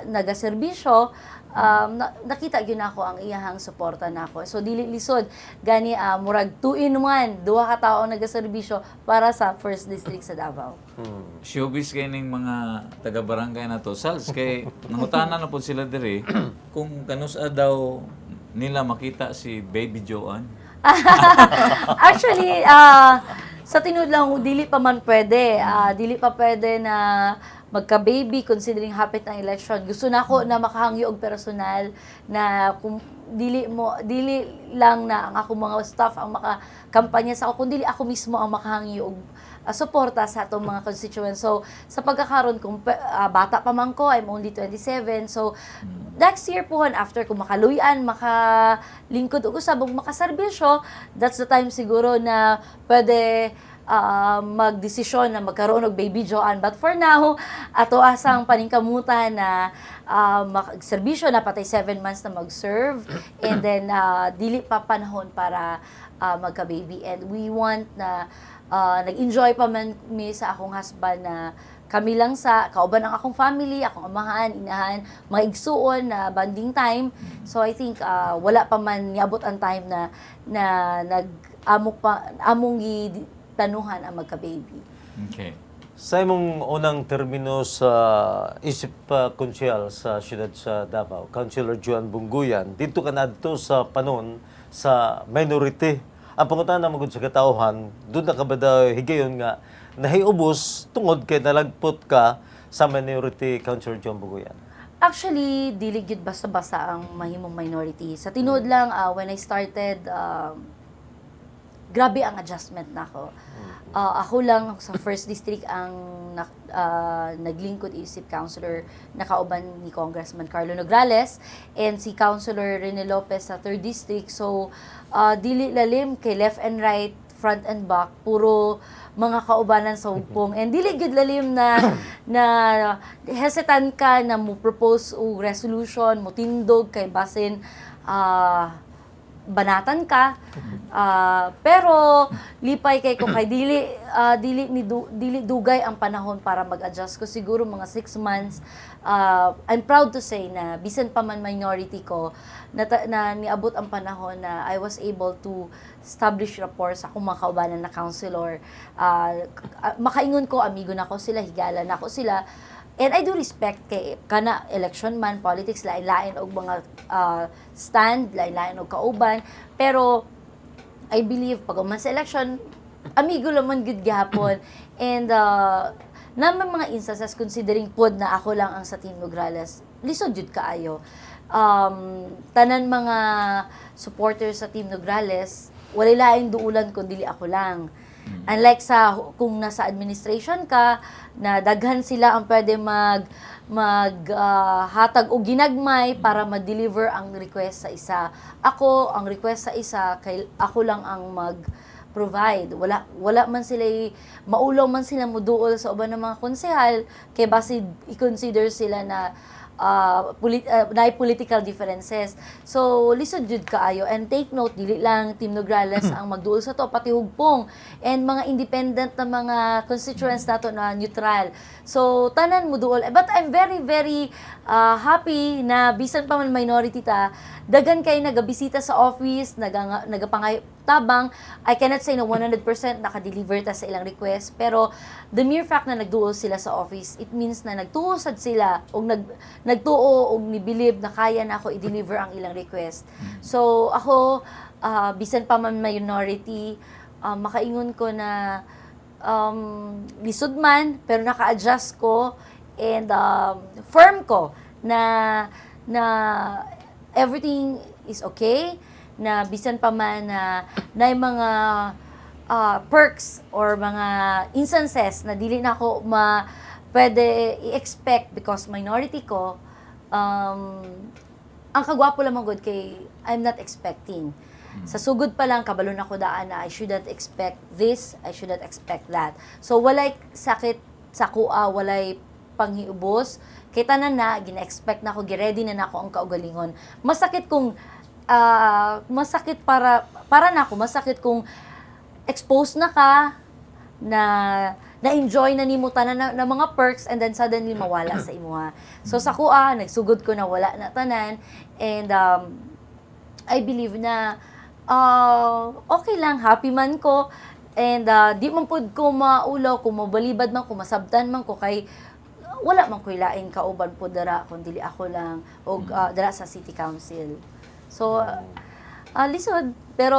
nagaserbisyo, nakita gyud nako ang iyahang suporta nako. So dili lisod gani murag 2-in-1, duha ka tawo nagaserbisyo para sa First District sa Davao. Showbiz kay ning mga taga-barangay na to, Sals, kay nangutana na po sila diri kung kanusa daw nila makita si Baby Joan. Actually, sa tinud lang, dili pa man pwede. Dili pa pwede na magka-baby considering hapit ang election. Gusto na ako na makahangyo og personal na kung dili lang na ang ako mga staff ang makakampanya sa ako, kundi ako mismo ang makahangyo og suporta sa atong mga constituents. So, sa pagkakaroon, kung bata pa man ko, I'm only 27. So, next year po, after kung makaluyan, makalingkod o usabog makaserbisyo, that's the time siguro na pwede magdesisyon na magkaroon ng Baby Joan. But for now, ato asang paningkamutan na magserbisyo na patay 7 months na mag-serve, and then dili pa panahon para magka-baby. And we want na nag-enjoy pa man mi sa akong husband na kami lang sa kauban ang akong family, akong amahan, inahan, mga igsuon na bonding time. So I think wala pa man niabot ang time na among tanuhan ang magka-baby. Okay. Sa imong unang termino sa isip konsyal sa siyudad sa Davao, Councilor Joan Bungguyan, dito ka na dito sa panon sa minority. Ang pangutana magud sa katawhan, doon na ka ba daw higayon nga nahiubos tungod kay nalagpot ka sa minority, Councilor Joan Bungguyan? Actually, dili gyud basta-basta ang mahimong minority. Sa tinuod lang, when I started, grabe ang adjustment nako. Ako lang sa First District ang naglingkod isip counselor na kauban ni Congressman Carlo Nograles, and si Councilor Rene Lopez sa 3rd District. So, dili lalim kay left and right, front and back, puro mga kaubanan sa ugpong. And dili gid lalim na hesitant ka na mo propose og resolution, mo tindog kay basin banatan ka. Pero lipay kay ko kay dili dugay ang panahon para mag-adjust ko, siguro mga 6 months. I'm proud to say na bisan pa man minority ko na niabot ang panahon na I was able to establish rapport sa akong mga kaubanan na councilor. Makaingon ko, amigo na ko sila, higala na ko sila. And I do respect kay kana election man, politics, lain-lain og mga stand, lain-lain og kauban. Pero I believe pag uman sa election, amigo lamang gud gihapon. And naman mga instances considering pod na ako lang ang sa Team Nograles, lisod jud kaayo. Tanan mga supporters sa Team Nograles, wala laing duulan kun dili ako lang. Unlike sa kung nasa administration ka, na daghan sila ang pwede hatag o ginagmay para ma-deliver ang request sa isa. Ako, ang request sa isa, kay ako lang ang mag-provide. Wala man sila, maulaw man sila muduol sa uban ng mga konsehal, kay basi i-consider sila na naay political differences. So lisod jud kaayo, and take note, dili lang Team Nograles ang magduol sa to, pati hugpong and mga independent na mga constituents nato na neutral. So tanan mo duol, but I'm very very happy na bisan pa man minority ta, dagan kay nagabisita sa office, nagapangay tabang. I cannot say na 100% naka-deliver ta sa ilang request, pero the mere fact na nagduol sila sa office, it means na nagtuo sad sila o nagtuo og ni-believe na kaya na ako i-deliver ang ilang request. So ako, bisan pa man minority, makaingon ko na lisod man, pero naka-adjust ko and firm ko na everything is okay, na bisan pa man na yung mga perks or mga instances na dili na ako pwede i-expect because minority ko, ang kagwapo lamang good kay I'm not expecting. Sa sugod pa lang, kabalo na ko daan na I shouldn't expect this, I shouldn't expect that. So, walay sakit sa kuha, walay panghiubos. Kay tanan na, gina-expect na ako, gi-ready na ako ang kaugalingon. Masakit kung, masakit para na ako, masakit kung exposed na ka, na-enjoy na nimo tanan na mga perks and then suddenly mawala sa imuha. So, sa kuha, nagsugod ko na wala na tanan. And, I believe na okay lang, happy man ko, and di man pud ko maulaw, kung mabalibad man ko, masabtan man ko, kay wala man ko ilaing kauban po dara, kundi ako lang, o dara sa City Council. So, lisod, pero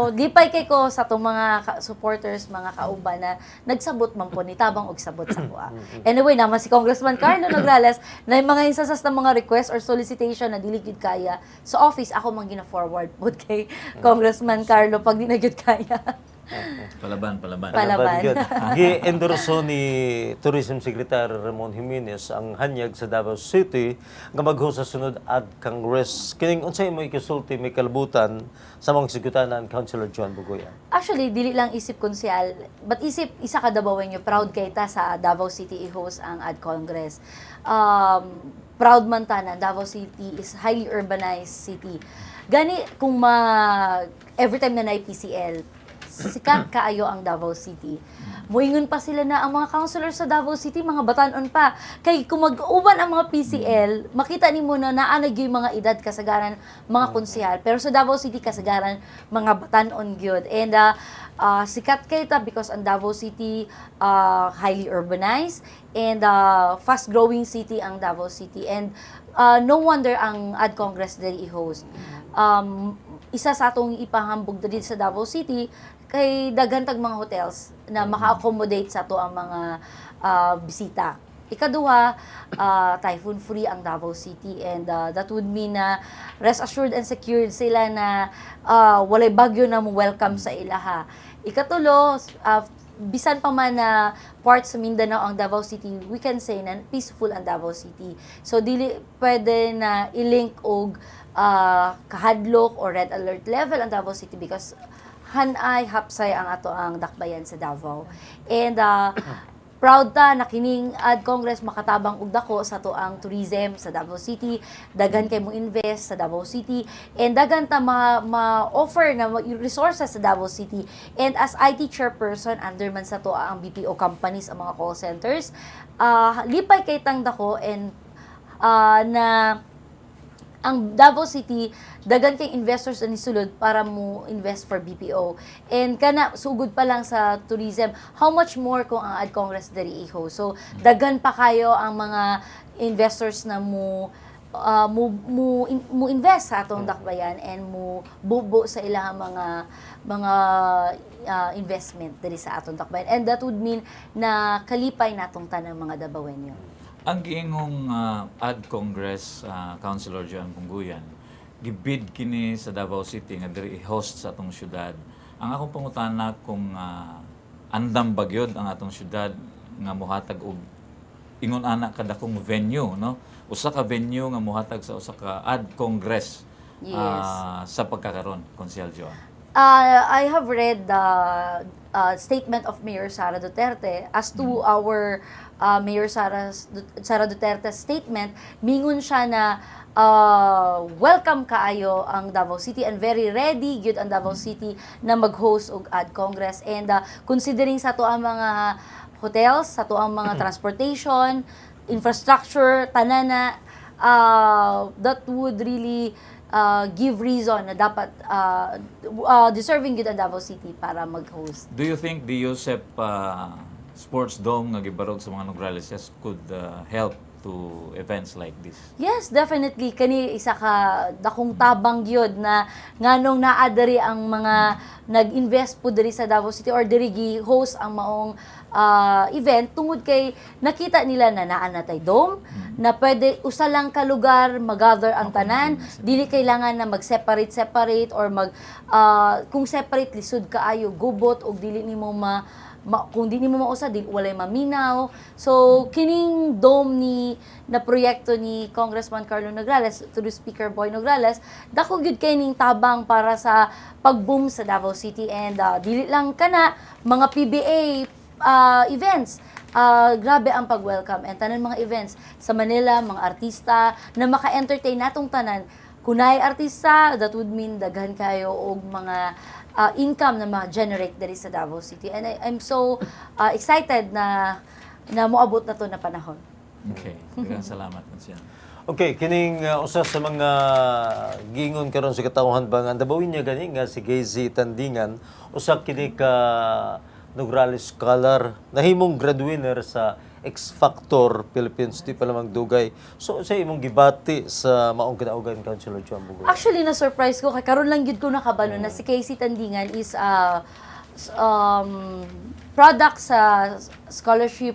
di pay kay ko sa itong mga supporters, mga kauban na nagsabot man po, nitabang og sabot sa kuha. Anyway, naman si Congressman Carlo Nograles, na yung mga insasas na mga request or solicitation na dili gyud kaya, sa office, ako man gina-forward po kay Congressman Carlo pag di na gyud kaya. Palaban. Palaban. Gi-endorso ni Tourism Secretary Ramon Jimenez ang hanyag sa Davao City nga maghost sa sunod ad Congress. Kining unsay mo ikisulti may kalabutan sa mga eksekutanan Councilor Joan Bugoyan? Actually, dili lang isip konsyal, but isip isa ka Davaoenyo, proud kay ta sa Davao City i-host ang ad Congress. Proud man ta na Davao City is highly urbanized city. Gani kung every time na PCL, sikat kaayo ang Davao City. Muingon pa sila na ang mga councilor sa Davao City, mga batanon pa. Kay kung mag-uban ang mga PCL, makita nimo na naanag yung mga edad kasagaran, mga konsehal. Pero sa Davao City kasagaran, mga batanon gyud. And sikat kay ta because ang Davao City highly urbanized and fast-growing city ang Davao City. And no wonder ang ad Congress diri i-host. Isa sa atong ipahambog diri sa Davao City kay daghan tag mga hotels na maka-accommodate sa to ang mga bisita. Ikaduha, typhoon free ang Davao City, and that would mean na rest assured and secured sila na walay bagyo na mo welcome sa ilaha. Ikatulo, bisan pa man na part sa Mindanao ang Davao City, we can say na peaceful ang Davao City. So dili pwede na i-link og kahadlok or red alert level ang Davao City because hanay hapsay ang ato ang dakbayan sa Davao. And proud ta na kining ad Congress makatabang og dako sa to ang tourism sa Davao City. Daghan kay mo invest sa Davao City and daghan ta ma-offer na resources sa Davao City. And as IT chairperson, under man sa to ang BPO companies, ang mga call centers, lipay kay tang dako and na ang Davao City, daghan kay investors na nisulod para mo invest for BPO. And kana, sugod pa lang sa tourism, how much more kung ang ad Congress diri iho. So, daghan pa kayo ang mga investors na mo invest sa atong dakbayan and mo bubo sa ilang mga investment diri sa atong dakbayan. And that would mean na kalipay natong tanang mga Davaoenyo. Ang giingong ad Congress Councilor Joan Bugoyan, gibid kini sa Davao City nga diri i-host sa atong syudad. Ang akong pangutana kung andam bagyod ang atong syudad nga mohatag og ingon ana kada kong venue, no? Usa ka venue nga mohatag sa usa ka ad Congress Yes. sa pagkakaron, Konsehal Joan. I have read the statement of Mayor Sara Duterte as to our Mayor Sara Duterte's statement. Mingon siya na welcome kaayo ang Davao City and very ready gyud ang Davao City na mag-host og ad Congress, and considering sa to ang mga hotels, sa to ang mga transportation, infrastructure, tanana, that would really give reason na dapat deserving gyud ang Davao City para mag-host. Do you think the Yusep Sports Dome nga gibarog sa mga Nograles could help to events like this? Yes, definitely. Kani isa ka dakong tabang gyud na nganong naa diri ang mga nag-invest po diri sa Davao City or diri gi-host ang maong event tungod kay nakita nila na naa na tay dome, na pwede usa lang ka lugar mag-gather ang tanan, dili kailangan na mag-separate or kung separate lisod kaayo gubot og dili nimo kung di nimo mausa di walay maminaw. So kining dome na proyekto ni Congressman Carlo Nograles through Speaker Boy Nograles, dako gyud kay ning tabang para sa pag-boom sa Davao City, and dili lang kana mga PBA events. Grabe ang pag-welcome and tanan mga events sa Manila, mga artista na maka-entertain natong tanan. Kunay artista, that would mean daghan kayo og mga income na ma-generate diri sa Davao City. And I'm so excited na moabot na to na panahon. Okay. Daghang salamat Konsyal. Okay, kining usa sa mga gingon karon sa katawhan bang ang Davao niya gani nga si KZ Tandingan, usa kini ka Nograles Scholar, nahimong grad winner sa X Factor Philippines, di pa lamang dugay. So sa imong gibati sa maong kinaugan Councilor Juan Bugoy. Actually, na-surprise ko kay karon lang gid ko nakabalo na si Casey Tandingan is product sa scholarship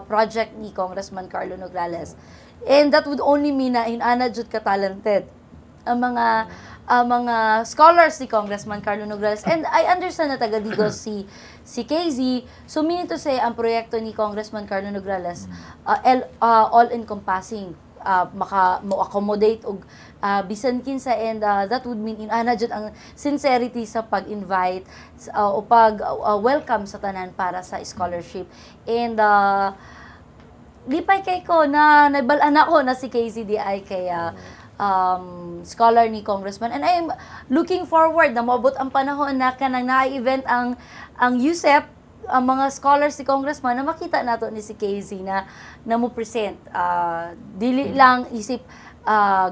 project ni Congressman Carlo Nograles. And that would only mean na inana jud ka talented ang mga scholars ni Congressman Carlo Nograles. And I understand na taga Digos si KZ. So meaning to say, ang proyekto ni Congressman Carlo Nograles all-encompassing, mo-accommodate og bisan kinsa, and that would mean inana jud ang sincerity sa pag-invite o pag-welcome sa tanan para sa scholarship. And di pa kay ko na nabalaan ako na si KZDI kaya scholar ni Congressman, and I'm looking forward na maabot ang panahon na kanang na-event ang USEP, ang mga scholars si Congressman, na makita nato ni si KZ na mo present dili lang isip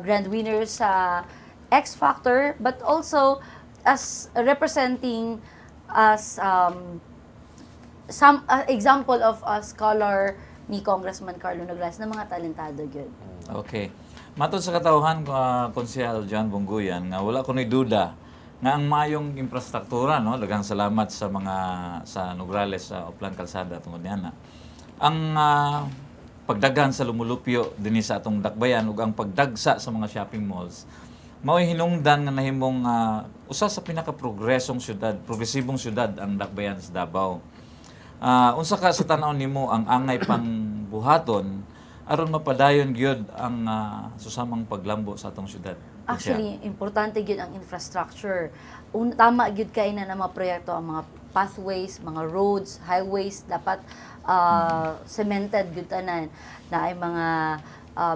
grand winner sa X Factor, but also as representing as some example of a scholar ni Congressman Carlo Nograles na mga talentado gyud. Okay. Matod sa katawhan, Konsyal John Bungguyan, nga wala ko duda nga ang mayong infrastruktura, no? Daghang salamat sa Nograles sa Oplan Kalsada tungod niana. Ang pagdaghan sa lumulupyo dinhi sa atong dakbayan ug ang pagdagsa sa mga shopping malls mao'y hinungdan nga nahimong usa sa pinaka-progresibong syudad ang dakbayan sa Davao. Unsa ka sa tan-aw nimo ang angay pang buhaton aron mapadayon gyud ang susamang paglambo sa atong syudad? Actually, importante gyud ang infrastructure. Tama gyud kay na mga proyekto, ang mga pathways, mga roads, highways dapat cemented gyud tanan, na ay mga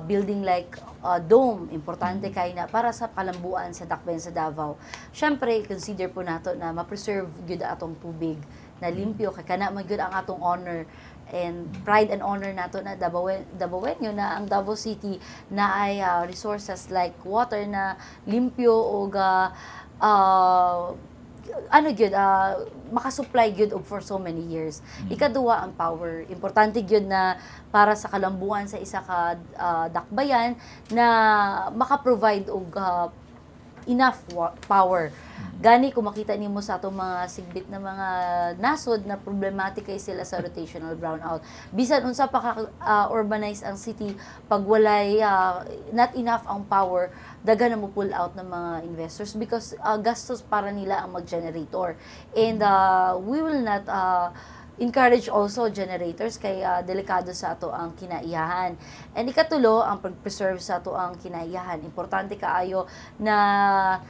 building like dome, importante kay na para sa kalambuan sa dakbayan sa Davao. Syempre, consider po nato na ma-preserve gyud atong tubig na limpyo kay kana man gyud ang atong honor and pride and honor nato na Davaoenyo, na ang Davao City na ay resources like water na limpyo o makasupply gyud og for so many years. Ikaduwa ang power. Importante gyud na para sa kalambuan sa isa ka dakbayan na maka-provide og enough power. Gani kung makita nimo sa atong mga sigbit na mga nasod na problematic kay sila sa rotational brownout. Bisan unsa pa ka urbanize ang city, pag walay not enough ang power, daghan na mo pull out ng mga investors because gastos para nila ang mag-generator. And we will not encourage also generators kay delikado sa ato ang kinaiyahan. And ikatulo, ang pag-preserve sa ato ang kinaiyahan. Importante kaayo na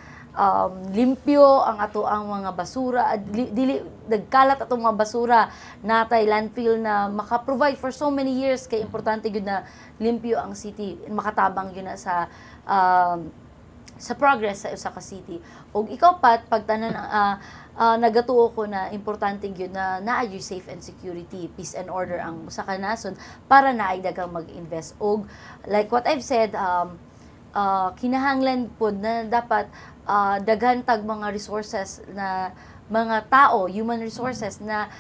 limpyo ang ato ang mga basura, dili nagkalat atong mga basura natay landfill na maka-provide for so many years, kay importante gyud na limpyo ang city, makatabang gyud na sa progress sa usa ka city. Og ikaw pat pagtanan nagatuo ko na importante gyud na naay safe and security, peace and order ang usa ka nasod para naay daghang mag-invest. Og like what I've said, kinahanglan pod na dapat daghan tag mga resources na mga tao, human resources na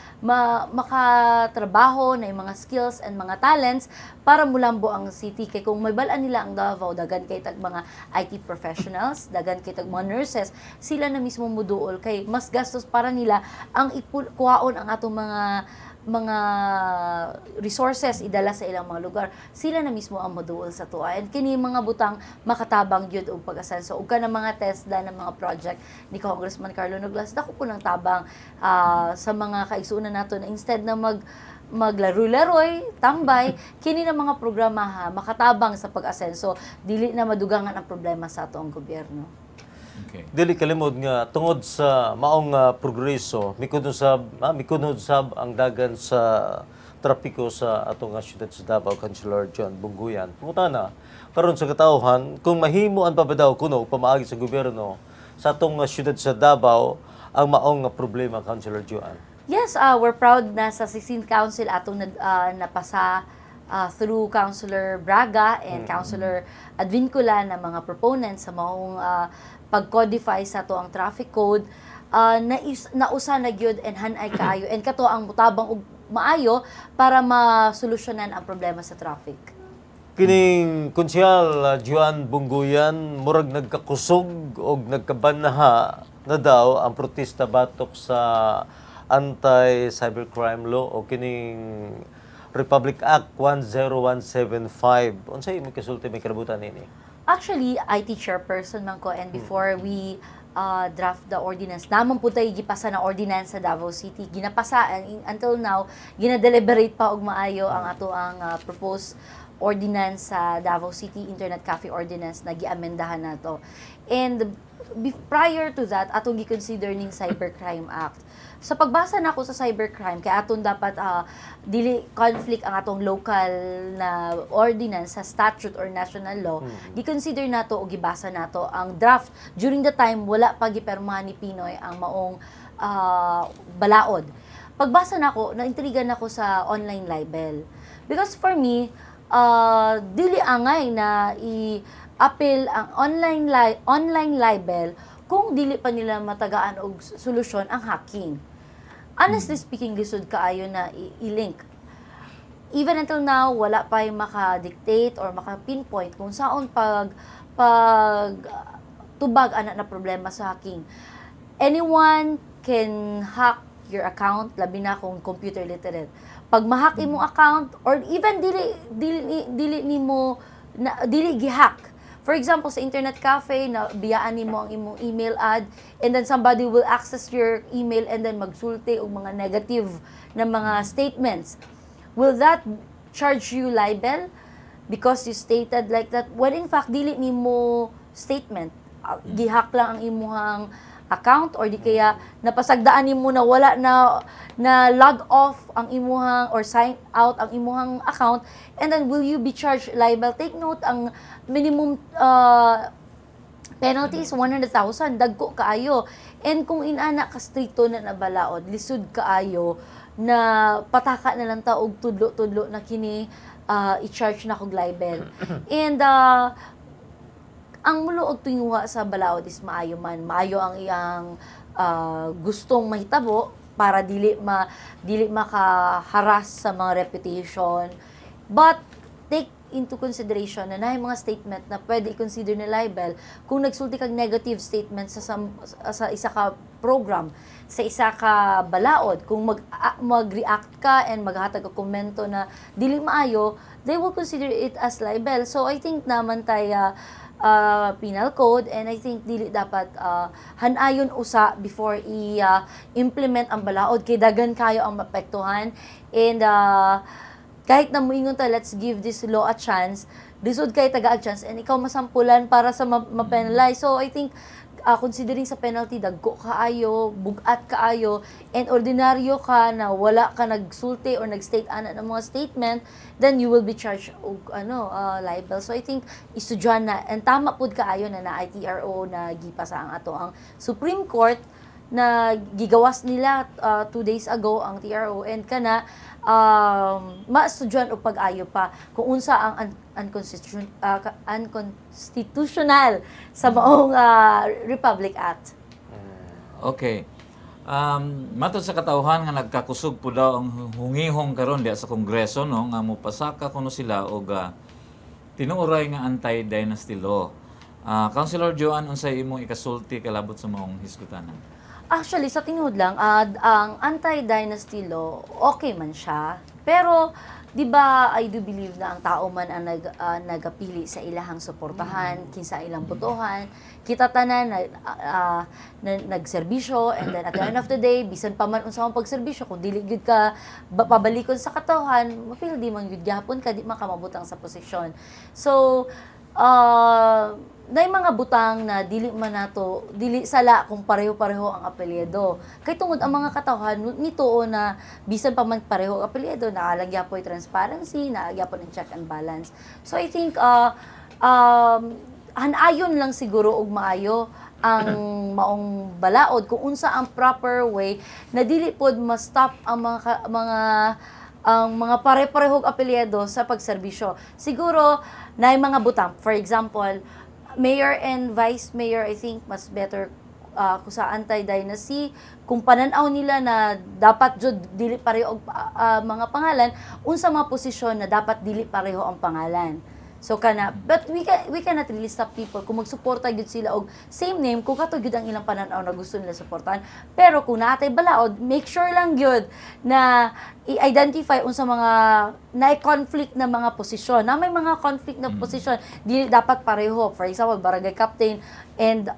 makatrabaho na yung mga skills and mga talents para mulambo ang city. Kay kung may balaan nila ang Davao, dagan kay tag mga IT professionals, dagan kay tag mga nurses, sila na mismo muduol kay mas gastos para nila ang kuhaon ang atong mga resources idala sa ilang mga lugar, sila na mismo ang moduol sa tuwa. And kini mga butang makatabang gyud og pag-asenso ug kana mga TESDA na mga project ni Congressman Carlo Nogales, dako po ng tabang sa mga kaigsuonan nato na instead na maglaro-laroy, tambay, kini na mga programa makatabang sa pag-asenso, dili na madugangan ang problema sa ato ang gobyerno. Okay. Dili kalimod nga tungod sa maong progreso, mikunod sab ang dagan sa trapiko sa atong syudad sa Davao, Councilor John Bungguyan. Pungutana, karon sa katawhan, kung mahimo ang pabadaw kuno pamaagi sa gobyerno sa atong syudad sa Davao ang maong problema, Councilor Joan. Yes, we're proud na sa 16th Council atong napasa through Councilor Braga and Councilor Advincula na mga proponents sa maong pag-codify sa to ang traffic code, nausa na gyud and hanay kaayo and kato ang mutabang og maayo para masolusyonan ang problema sa traffic. Kining Konsyal Juan Bungguyan, murag nagkakusog og nagkabanaha na daw ang protesta batok sa anti-cybercrime law o kining Republic Act 10175. Unsay imong kasulti may karabutan nini? Actually, IT chairperson man ko, and before we draft the ordinance, naman po tayo gipasa na ordinance sa Davao City. Ginapasa, until now, ginadeliberate pa og maayo ang ato ang proposed ordinance sa Davao City Internet Cafe Ordinance na giamendahan nato. And prior to that, atong gi-consider ning Cybercrime Act. Sa pagbasa nako sa cybercrime, kaya aton dapat dili conflict ang atong local na ordinance sa statute or national law, gi-consider nato o gibasa nato ang draft. During the time, wala pa gipermahan ni Pinoy ang maong balaod. Pagbasa nako, naintriga nako sa online libel. Because for me, dili angay na i-appeal ang online libel kung dili pa nila matagaan og solusyon ang hacking. Honestly speaking, lisod kaayo na i-link. Even until now, wala pa yung maka-dictate or maka-pinpoint kung saan tubag anak na problema sa hacking. Anyone can hack your account, labi na kung computer literate. Pag ma-hack imong account or even dili gi-hack. For example, sa internet cafe, na biyaan nimo ang imong email ad and then somebody will access your email and then magsulti og mga negative na mga statements. Will that charge you libel because you stated like that? When in fact, dili nimo statement. Gihack lang ang imong account or di kaya napasagdaan nimo na wala na log off ang imuhang or sign out ang imuhang account, and then will you be charged libel? Take note, ang minimum penalty is 100,000, dagko kaayo. And kung inana ka stricto na nabalaod, lisod kaayo na pataka na lang ta og tudlo-tudlo na kini i-charge na kog libel. And ang mulo og tinguha sa balaod is maayo man. Maayo ang iyang gustong mahitabo para dili makaharas sa mga reputation. But take into consideration na naay mga statement na pwede i-consider na libel kung nagsulti kag negative statement sa isa ka program, sa isa ka balaod. Kung mag-react ka and maghatag ka komento na dili maayo, they will consider it as libel. So I think naman tayo penal code, and I think dili dapat hanayon usa before i-implement ang balaod kay dagan kayo ang mapektuhan. And kahit na moingon ta, let's give this law a chance, lisod kay taga a chance and ikaw masampulan para sa ma-penalize. So I think considering sa penalty, dagko kaayo, bugat kaayo, and ordinaryo ka na wala ka nagsulti or nag-state ana ng mga statement, then you will be charged og libel. So I think isudyan na, and tama pud kaayo na ITRO na gipasa ang ato ang Supreme Court na gigawas nila 2 days ago ang TRO, and kana maestudyan o pag-ayo pa kung unsa ang unconstitutional sa maong Republic Act. Okay. Matod sa katawhan nga nagkakusog po daw ang hungihong karon diya sa Kongreso no nga mopasaka kuno sila og tinuoray nga anti-dynasty law. Councilor Joanne, unsay imong ikasulti kalabot sa maong hisgutanan? Actually, sa tinuod lang, ang anti-dynasty law, okay man siya. Pero, di ba, I do believe na ang tao man ang nagapili sa ilahang suportahan, kinsa ilang botohan, kita tanan na nagserbisyo, and then at the end of the day, bisan pa man unsa mong pagserbisyo, kung dili gyud ka pabalikon sa katawhan, mapil di man gyud gyapon ka, di man ka mabutang sa posisyon. So, na mga butang na dili man nato dili sala kung pareho-pareho ang apelyido. Kay tungod ang mga katawhan nituo na bisan pa man pareho ang apelyido, naalagya po yung transparency, naalagya po ng check and balance. So I think hanayon lang siguro og maayo ang maong balaod kung unsa ang proper way na dili pod ma-stop ang mga pare-parehong apelyido sa pagserbisyo. Siguro na mga butang, for example, mayor and vice mayor, I think mas better kung sa anti-dynasty, kung pananaw nila na dapat jud dili pareho mga pangalan, unsa mga posisyon na dapat dili pareho ang pangalan. So but we cannot really stop people kung magsuporta gyud sila og same name kung kato gyud ang ilang pananaw na gusto nila suportahan. Pero kung naatay balaod, make sure lang gyud na i-identify unsa mga na-conflict na mga posisyon. Na may mga conflict na posisyon, dili dapat pareho. For example, barangay captain and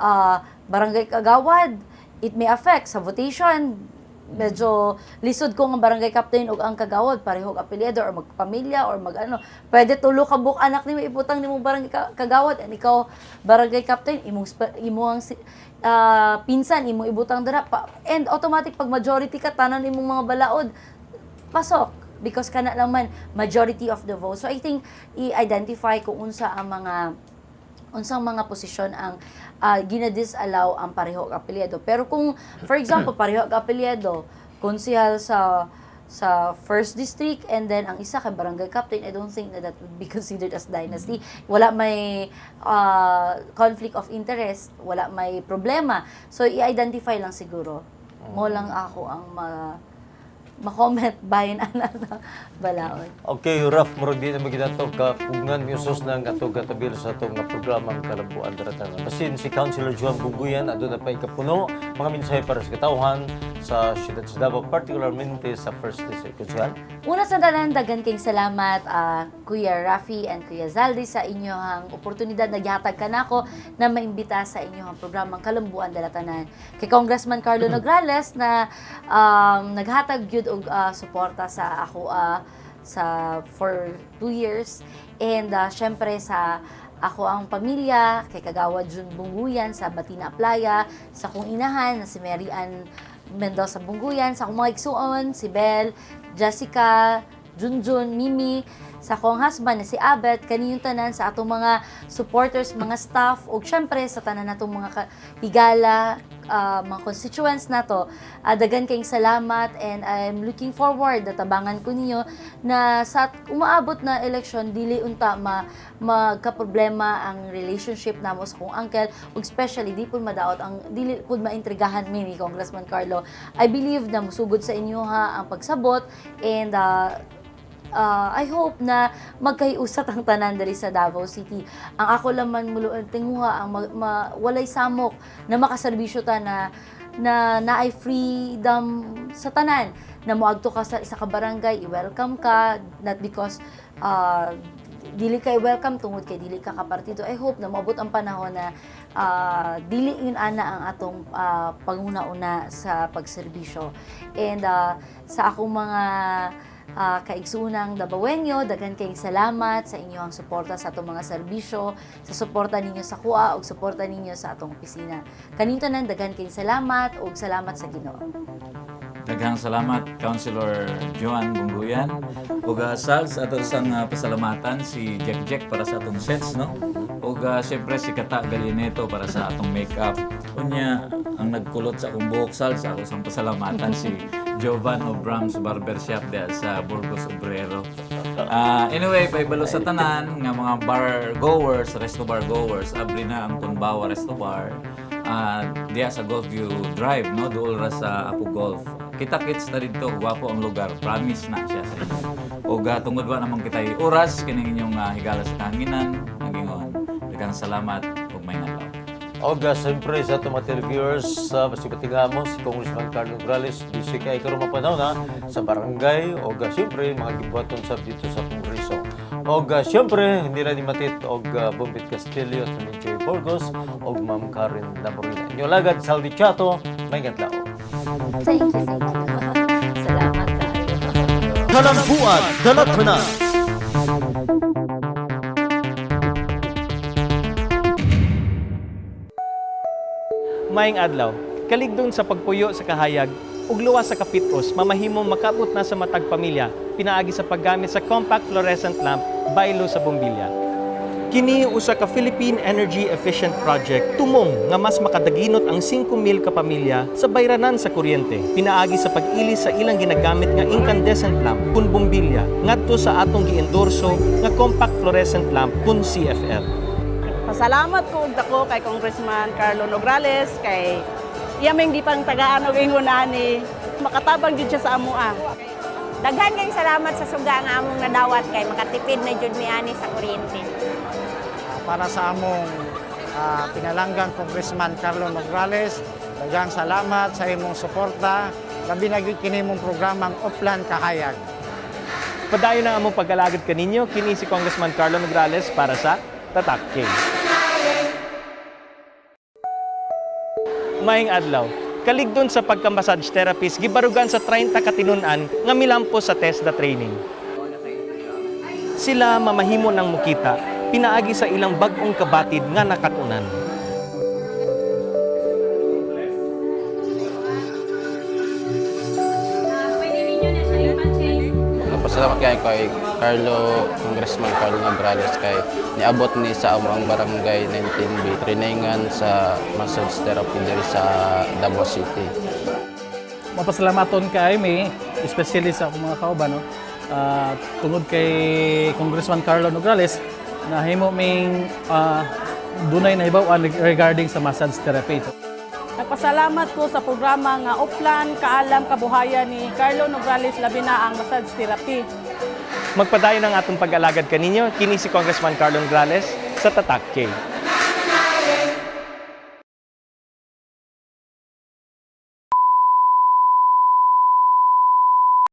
barangay kagawad, it may affect sa votation. Medyo lisod ko ang barangay captain o ang kagawad, parehog apelyido or magpamilya or mag-ano. Pwede tulo ka buk anak nimo ibutang nimo barangay kagawad, and ikaw barangay captain, imong pinsan imo ibutang dira pa. And automatic pag majority ka tanan imong mga balaod, pasok because kana lang man majority of the vote. So I think i-identify kung unsa ang unsang mga posisyon ang ginadisallow ang pareho ang apelyido. Pero kung, for example, pareho ang apelyido, konsehal sa first district, and then ang isa kay barangay captain, I don't think that would be considered as dynasty. Wala may conflict of interest, wala may problema. So, i-identify lang siguro. Mo lang ako ang ma-comment bahin ana balaod. Okay, Raf, murag di na maginato ka pugnan yung sus na gato-gatabil sa itong programang Kalambuan Daratan. Basin si Councilor Joan Buguyan, adun na pa ikapuno, mga mensahe para sa katawhan sa siyudad sa Davao, particularmente sa First District. Kutsyan? Una sa tanan, dagan kayong salamat Kuya Rafi and Kuya Zaldi sa inyong oportunidad na gihatag kanako na maimbita sa inyong programang Kalambuan Daratanan. Kay Congressman Carlo Nograles na naghatag gyud og suporta sa ako for 2 years, and syempre sa ako ang pamilya kay Kagawad Jun Bunguyan sa Batina Playa, sa kong inahan na si Mary Ann Mendoza Bunguyan, sa akong mga igsuon si Bel, Jessica, Junjun, Mimi, sa akong husband na si Abet, kaniyong tanan sa atong mga supporters, mga staff, o syempre sa tanan natong mga higala, mga constituents nato. Dagan kayong salamat, and I'm looking forward na tabangan ko ninyo na sa umaabot na election, dili unta magka-problema ang relationship namo sa kong uncle, especially di pud madaot ang dili pud maintrigahan mi ni Congressman Carlo. I believe na musugod sa inyo ang pagsabot, and I hope na magkaiusat ang tanan diri sa Davao City. Ang ako laman muluan tinguha ang walay samok na makaserbisyo ta na naay freedom sa tanan na moadto ka sa isa ka barangay, i-welcome ka, not because dili kay welcome tungod kay dili ka kapartido. I hope na maabot ang panahon na dili yun ana ang atong panguna-una sa pagserbisyo. And sa akong mga kaigsuunang Dabawenyo, daghan kayong salamat sa inyong suporta sa atong mga serbisyo, sa suporta ninyo sa kuha ug suporta ninyo sa atong opisina. Kaninto nang daghan kayong salamat ug salamat sa Ginoo. Daghang salamat, Councilor Joan Bungguyan. Ug Sal, sa ato sang pasalamatan si Jack para sa atong sets, no? Ug siyempre si Kata Galineto para sa atong makeup. Unya, ang nagkulot sa akong buhok, Sal, sa ako sang pasalamatan si Jovan of Brahms Barbershop diya sa Burgos Obrero. Anyway, paibalo sa tanan nga mga bar goers, resto bar goers, abri na ang Tunbawa Resto Bar. Diya sa Golfview Drive, no? Dool ra sa Apo Golf. Kita-kits na dito, gwapo ang lugar. Promise na siya sa inyo. O tungod ba naman kita oras, kining inyong higala sa kahanginan. Nagingon, daghang salamat ug may ngalaw. O siyempre sa itong mga televiewers, masipatinghan mo si Congressman Carlo Nograles, busy kay karong mapanaw na sa barangay. O siyempre, mga gibuhaton sa dito sa Kongreso. O siyempre, hindi na ni Matit o Bombit Castillo at Minchoy Burgos o Ma'am Karen Lamorina. Inyo lagad, Saldi Chato, may ngalaw. Thank you. Salamat kayo. Kalambuan, Dalatana. Maayong adlaw, kaligdon sa pagpuyo sa kahayag, ug luwas sa kapitos, mamahimong makabot na sa matag pamilya, pinaagi sa paggamit sa compact fluorescent lamp, baylo sa bombilya. Kini usa ka Philippine Energy Efficient Project tumong nga mas makadaginot ang 5,000 ka pamilya sa bayranan sa kuryente. Pinaagi sa pag-ili sa ilang ginagamit nga incandescent lamp kun bombilya ngadto sa atong giendorso nga compact fluorescent lamp kun CFL. Pasalamat ko og dako kay Congressman Carlo Nograles kay iyaming di pang tagaan og ingon ani makatabang jud siya sa amoa. Daghan kayong salamat sa suga nga among nadawat kay makatipid na jud mi ani sa kuryente. Para sa among pinalanggang Congressman Carlo Nograles, daghang salamat sa imong suporta, labi na gyud kini mong programang Uplan Kahayag. Padayon na among pagkalagad kaninyo, kini si Congressman Carlo Nograles para sa Tatak King. Maayong adlaw, kaligdon sa pagka-massage therapist, gibarugan sa 30 katinun-an nga milampo sa TESDA training. Sila mamahimo ng mukita, pinaagi sa ilang bag-ong kabatid nga nakatunan. Nagpasalamat kayo kay Congressman Carlo Nograles kay niabot ni sa among barangay 19B trainingan sa massage therapy diri sa Davao City. Mapasalamaton kay mi, especially sa akong mga kauban, no? Tungod kay Congressman Carlo Nograles, na himo ming dunay na hibaw-an regarding sa massage therapy. Nagpasalamat ko sa programa nga Uplan Kaalam Kabuhayan ni Carlo Nograles labi na ang massage therapy. Magpadayon ang atong pag-alagad kaninyo, kini si Congressman Carlo Nograles sa Tatak King.